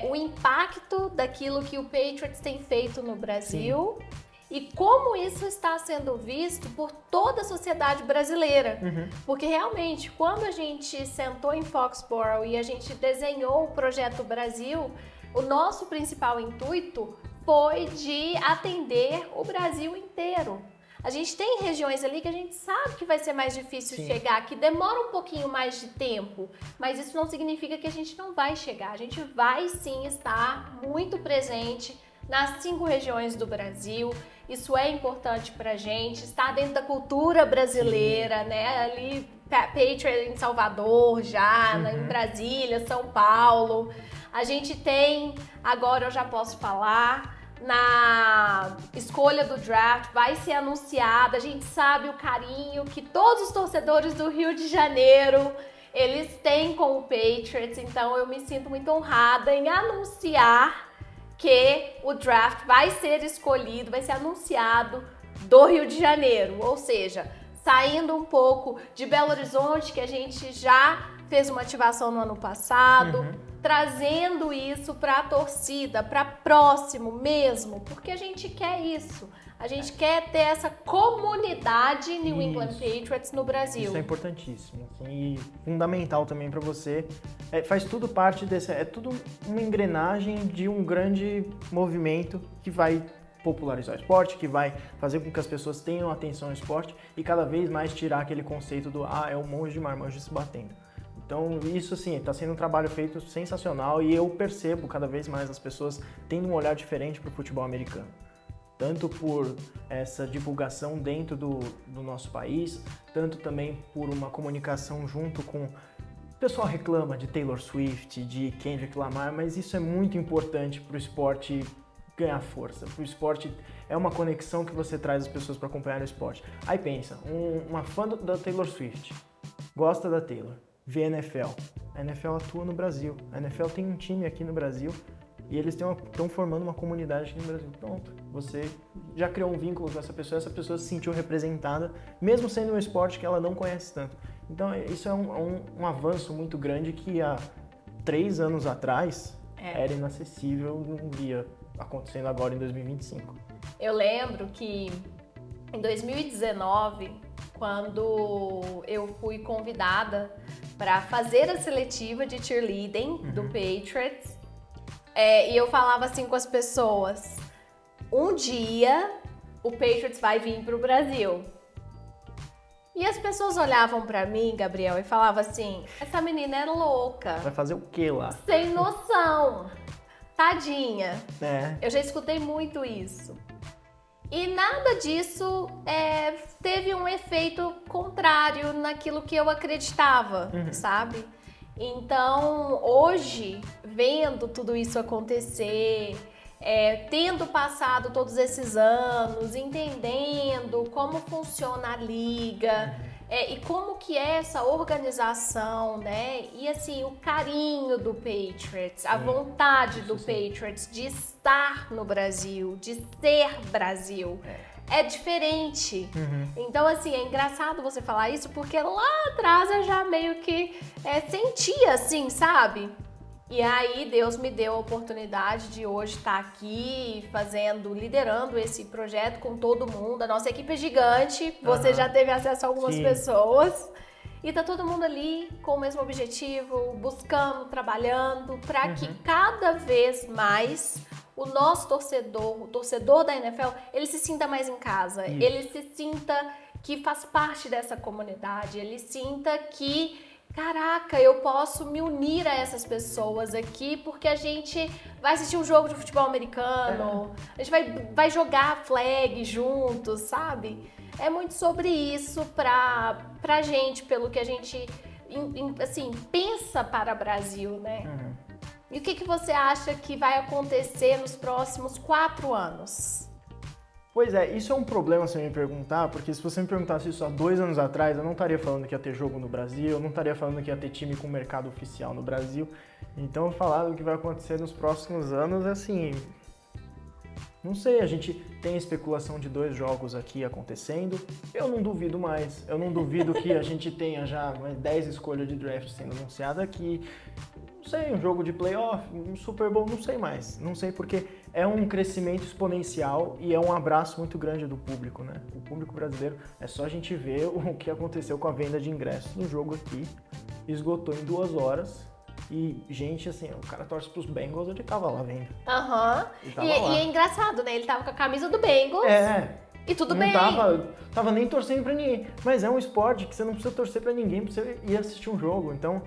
o impacto daquilo que o Patriots tem feito no Brasil. Sim. E como isso está sendo visto por toda a sociedade brasileira. Porque realmente, quando a gente sentou em Foxborough e a gente desenhou o Projeto Brasil, o nosso principal intuito foi de atender o Brasil inteiro. A gente tem regiões ali que a gente sabe que vai ser mais difícil chegar, que demora um pouquinho mais de tempo, mas isso não significa que a gente não vai chegar. A gente vai sim estar muito presente nas 5 regiões do Brasil. Isso é importante pra gente, está dentro da cultura brasileira, né? Ali, Patriot em Salvador já, em Brasília, São Paulo. A gente tem, agora eu já posso falar, na escolha do draft, vai ser anunciada, a gente sabe o carinho que todos os torcedores do Rio de Janeiro, eles têm com o Patriots, então eu me sinto muito honrada em anunciar que o draft vai ser escolhido, vai ser anunciado do Rio de Janeiro, ou seja, saindo um pouco de Belo Horizonte, que a gente já fez uma ativação no ano passado, trazendo isso para a torcida, para próximo mesmo, porque a gente quer isso. A gente quer ter essa comunidade New England Patriots no Brasil. Isso é importantíssimo e fundamental também para você. Faz tudo parte desse... É tudo uma engrenagem de um grande movimento que vai popularizar o esporte, que vai fazer com que as pessoas tenham atenção ao esporte e cada vez mais tirar aquele conceito do é um monge de marmanjo se batendo. Então isso está sendo um trabalho feito sensacional e eu percebo cada vez mais as pessoas tendo um olhar diferente para o futebol americano. Tanto por essa divulgação dentro do nosso país, tanto também por uma comunicação junto com... O pessoal reclama de Taylor Swift, de Kendrick Lamar, mas isso é muito importante para o esporte ganhar força. O esporte é uma conexão que você traz as pessoas para acompanhar o esporte. Aí pensa, uma fã da Taylor Swift, gosta da Taylor, vê a NFL. A NFL atua no Brasil. A NFL tem um time aqui no Brasil e eles estão formando uma comunidade aqui no Brasil. Pronto, você já criou um vínculo com essa pessoa se sentiu representada, mesmo sendo um esporte que ela não conhece tanto. Então isso é um avanço muito grande que há 3 anos atrás era inacessível, não via acontecendo agora em 2025. Eu lembro que em 2019, quando eu fui convidada para fazer a seletiva de cheerleading do Patriots, e eu falava assim com as pessoas, um dia o Patriots vai vir pro Brasil. E as pessoas olhavam pra mim, Gabriel, e falavam assim, essa menina é louca. Vai fazer o quê lá? Sem noção. Tadinha. É. Eu já escutei muito isso. E nada disso teve um efeito contrário naquilo que eu acreditava, sabe? Então, hoje, vendo tudo isso acontecer, tendo passado todos esses anos, entendendo como funciona a liga, e como que é essa organização, né? E assim, o carinho do Patriots, a vontade do Patriots de estar no Brasil, de ser Brasil, é diferente. Então, assim, é engraçado você falar isso, porque lá atrás eu já meio que sentia assim, sabe? E aí Deus me deu a oportunidade de hoje estar aqui liderando esse projeto com todo mundo. A nossa equipe é gigante, você já teve acesso a algumas pessoas. E tá todo mundo ali com o mesmo objetivo, buscando, trabalhando, para que cada vez mais o nosso torcedor, o torcedor da NFL, ele se sinta mais em casa, ele se sinta que faz parte dessa comunidade, ele sinta que caraca, eu posso me unir a essas pessoas aqui porque a gente vai assistir um jogo de futebol americano, a gente vai jogar flag juntos, sabe? É muito sobre isso pra gente, pelo que a gente, assim, pensa para o Brasil, né? E o que você acha que vai acontecer nos próximos 4 anos? Pois é, isso é um problema se me perguntar, porque se você me perguntasse isso há 2 anos atrás, eu não estaria falando que ia ter jogo no Brasil, eu não estaria falando que ia ter time com mercado oficial no Brasil. Então, falar do que vai acontecer nos próximos anos, assim, não sei, a gente tem a especulação de 2 jogos aqui acontecendo, eu não duvido mais, eu não duvido que a gente tenha já 10 escolhas de draft sendo anunciada aqui. Não sei, um jogo de playoff, um Super Bowl, não sei mais. Não sei porque é um crescimento exponencial e é um abraço muito grande do público, né? O público brasileiro, é só a gente ver o que aconteceu com a venda de ingressos no jogo aqui. Esgotou em 2 horas e, gente, assim, o cara torce pros Bengals, ele tava lá vendo. E é engraçado, né? Ele tava com a camisa do Bengals. E tudo bem. Não tava nem torcendo pra ninguém. Mas é um esporte que você não precisa torcer pra ninguém pra você ir assistir um jogo. Então,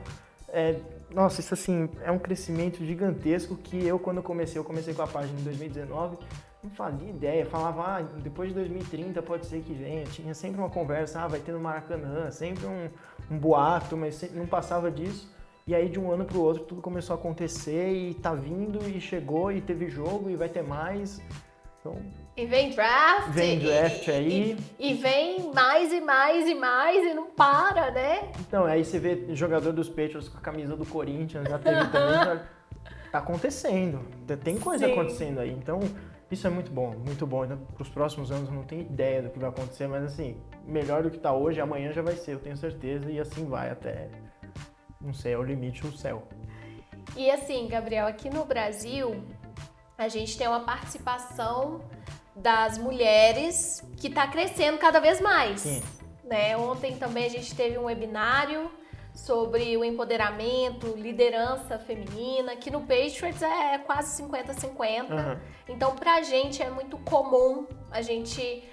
nossa, isso assim, é um crescimento gigantesco que eu comecei com a página em 2019, não fazia ideia, falava, depois de 2030 pode ser que venha, tinha sempre uma conversa, vai ter no Maracanã, sempre um boato, mas não passava disso. E aí de um ano pro outro tudo começou a acontecer e tá vindo e chegou e teve jogo e vai ter mais. Então, e vem draft. Vem draft aí. E vem mais e mais e mais e não para, né? Então, aí você vê jogador dos Patriots com a camisa do Corinthians, já teve também. Tá acontecendo. Tem coisa acontecendo aí. Então, isso é muito bom, muito bom. Então, pros próximos anos eu não tenho ideia do que vai acontecer, mas assim, melhor do que tá hoje, amanhã já vai ser, eu tenho certeza, e assim vai até, não sei, é o limite do céu. E assim, Gabriel, aqui no Brasil, a gente tem uma participação das mulheres que está crescendo cada vez mais. Sim. Né? Ontem também a gente teve um webinário sobre o empoderamento, liderança feminina, que no Patriots é quase 50-50. Então, pra gente é muito comum a gente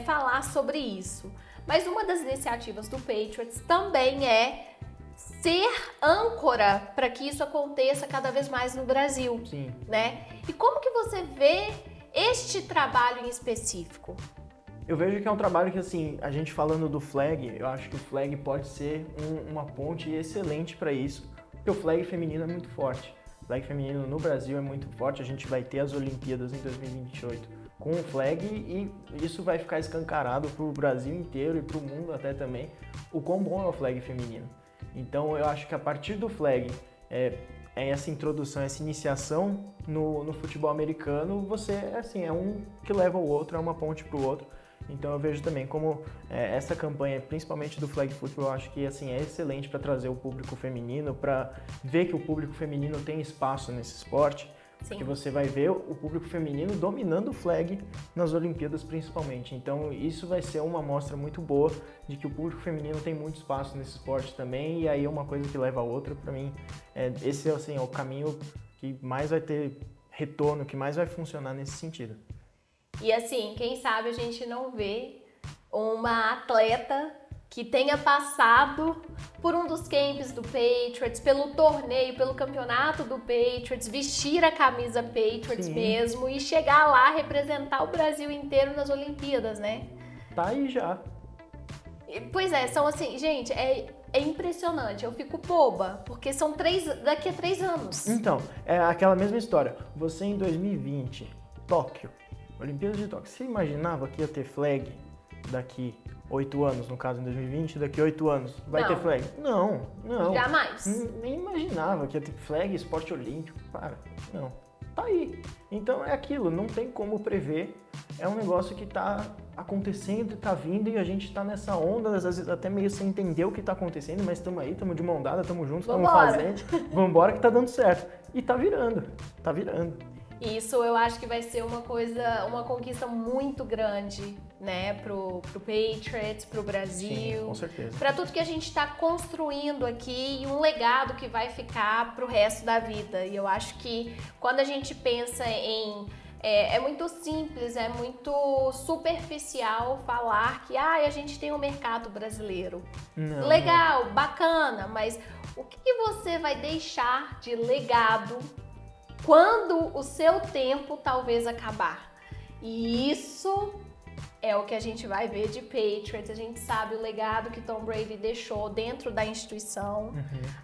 falar sobre isso. Mas uma das iniciativas do Patriots também é ser âncora para que isso aconteça cada vez mais no Brasil. Sim. Né? E como que você vê este trabalho em específico? Eu vejo que é um trabalho que, assim, a gente falando do flag, eu acho que o flag pode ser uma ponte excelente para isso, porque o flag feminino é muito forte. Flag feminino no Brasil é muito forte, a gente vai ter as Olimpíadas em 2028 com o flag e isso vai ficar escancarado para o Brasil inteiro e para o mundo até também, o quão bom é o flag feminino. Então eu acho que a partir do flag, essa introdução, essa iniciação no futebol americano, você assim, é um que leva o outro, é uma ponte para o outro. Então eu vejo também como essa campanha, principalmente do flag football, eu acho que assim, é excelente para trazer o público feminino, para ver que o público feminino tem espaço nesse esporte. Sim. Porque você vai ver o público feminino dominando o flag nas Olimpíadas principalmente. Então isso vai ser uma amostra muito boa de que o público feminino tem muito espaço nesse esporte também, e aí é uma coisa que leva a outra. Para mim, esse assim, é o caminho que mais vai ter retorno, que mais vai funcionar nesse sentido. E assim, quem sabe a gente não vê uma atleta que tenha passado por um dos camps do Patriots, pelo torneio, pelo campeonato do Patriots, vestir a camisa Patriots mesmo e chegar lá representar o Brasil inteiro nas Olimpíadas, né? Tá aí já. Pois é, são assim, gente, é impressionante, eu fico boba, porque são daqui a 3 anos. Então, é aquela mesma história. Você em 2020, Tóquio, Olimpíadas de Tóquio, você imaginava que ia ter flag daqui 8 anos, no caso em 2020, daqui 8 anos, vai ter flag? Não. Jamais. Nem imaginava que ia ter flag, esporte olímpico, não. Tá aí. Então é aquilo, não tem como prever, é um negócio que tá acontecendo, tá vindo e a gente tá nessa onda, às vezes até meio sem entender o que tá acontecendo, mas estamos aí, estamos de mão dada, estamos juntos, estamos fazendo, vambora que tá dando certo. E tá virando. Isso eu acho que vai ser uma conquista muito grande, né, pro Patriots, pro Brasil. Sim, com certeza. Pra tudo que a gente tá construindo aqui e um legado que vai ficar pro resto da vida. E eu acho que quando a gente pensa em... É muito simples, é muito superficial falar que a gente tem um mercado brasileiro. Não. Legal, bacana, mas o que você vai deixar de legado quando o seu tempo talvez acabar? E isso é o que a gente vai ver de Patriots. A gente sabe o legado que Tom Brady deixou dentro da instituição.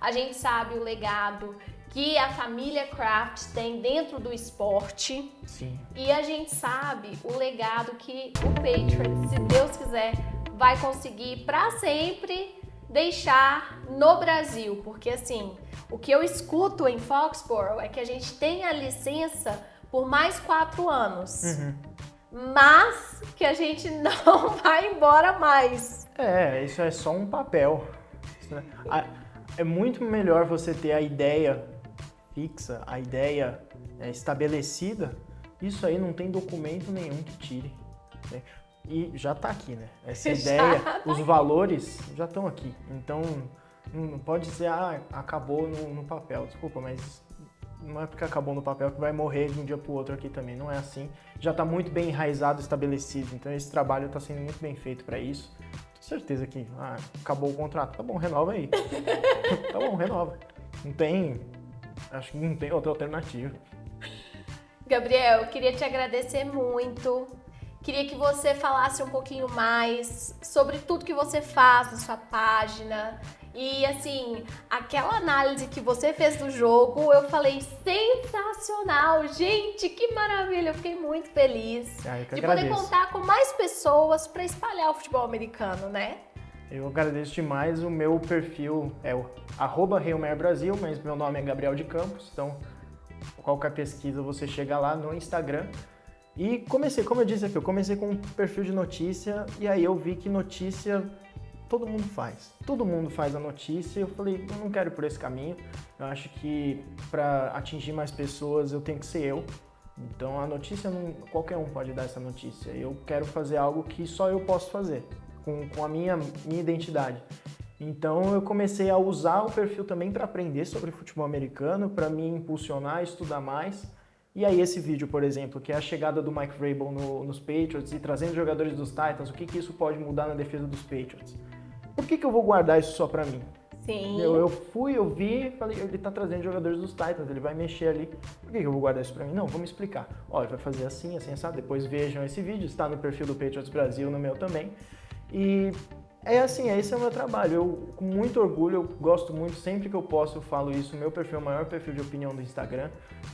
A gente sabe o legado que a família Kraft tem dentro do esporte. Sim. E a gente sabe o legado que o Patriots, se Deus quiser, vai conseguir para sempre deixar no Brasil. Porque assim, o que eu escuto em Foxborough é que a gente tem a licença por mais 4 anos. Mas que a gente não vai embora mais. Isso é só um papel. É muito melhor você ter a ideia fixa, a ideia estabelecida. Isso aí não tem documento nenhum que tire. Né? E já tá aqui, né? Essa ideia, os valores já estão aqui. Então, não pode ser, acabou no papel. Desculpa, mas não é porque acabou no papel que vai morrer de um dia pro outro aqui também. Não é assim. Já tá muito bem enraizado, estabelecido. Então, esse trabalho tá sendo muito bem feito para isso. Tenho certeza que acabou o contrato. Tá bom, renova aí. Tá bom, renova. Acho que não tem outra alternativa. Gabriel, eu queria te agradecer muito. Queria que você falasse um pouquinho mais sobre tudo que você faz na sua página. E assim, aquela análise que você fez do jogo, eu falei, sensacional! Gente, que maravilha! Eu fiquei muito feliz de poder contar com mais pessoas para espalhar o futebol americano, né? Eu agradeço demais. O meu perfil é o @RealMayorBrasil, mas meu nome é Gabriel de Campos, então qualquer pesquisa você chega lá no Instagram. E comecei, como eu disse aqui, eu comecei com um perfil de notícia e aí eu vi que notícia todo mundo faz. Todo mundo faz a notícia e eu falei, eu não quero ir por esse caminho. Eu acho que para atingir mais pessoas eu tenho que ser eu. Então a notícia, qualquer um pode dar essa notícia. Eu quero fazer algo que só eu posso fazer, com a minha identidade. Então eu comecei a usar o perfil também para aprender sobre futebol americano, para me impulsionar, estudar mais. E aí esse vídeo, por exemplo, que é a chegada do Mike Vrabel nos Patriots e trazendo jogadores dos Titans, o que isso pode mudar na defesa dos Patriots? Por que eu vou guardar isso só para mim? Sim. Eu vi, falei, ele tá trazendo jogadores dos Titans, ele vai mexer ali. Por que eu vou guardar isso para mim? Não, vamos explicar. Olha, vai fazer assim, assim, sabe? Depois vejam esse vídeo, está no perfil do Patriots Brasil, no meu também. E É assim, esse é o meu trabalho. Eu, com muito orgulho, eu gosto muito, sempre que eu posso eu falo isso. O meu perfil é o maior perfil de opinião do Instagram.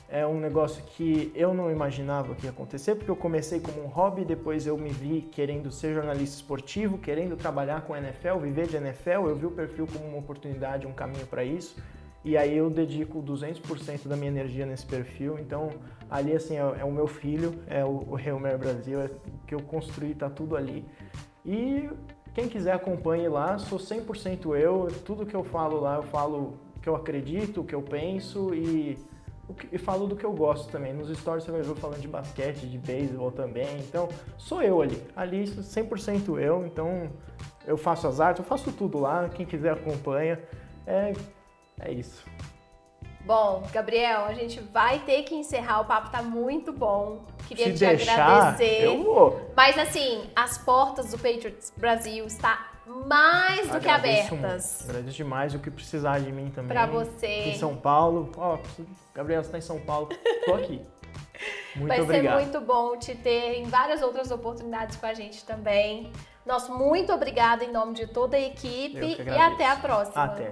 É um negócio que eu não imaginava que ia acontecer, porque eu comecei como um hobby, depois eu me vi querendo ser jornalista esportivo, querendo trabalhar com NFL, viver de NFL. Eu vi o perfil como uma oportunidade, um caminho para isso. E aí eu dedico 200% da minha energia nesse perfil. Então, ali assim, é o meu filho, é o Hail Mary Brasil, é o que eu construí, tá tudo ali. E quem quiser acompanhe lá, sou 100% eu, tudo que eu falo lá, eu falo o que eu acredito, o que eu penso e falo do que eu gosto também. Nos stories você vai ver eu falando de basquete, de beisebol também, então sou eu ali 100% eu, então eu faço as artes, eu faço tudo lá, quem quiser acompanha, é isso. Bom, Gabriel, a gente vai ter que encerrar, o papo tá muito bom. Queria Se te deixar, agradecer. eu vou. Mas assim, as portas do Patriots Brasil está mais do que abertas. Agradeço demais o que precisar de mim também. Pra você. Em São Paulo. Gabriel, você tá em São Paulo, tô aqui. Muito obrigado. Vai ser muito bom te ter em várias outras oportunidades com a gente também. Nosso muito obrigado em nome de toda a equipe e até a próxima. Até.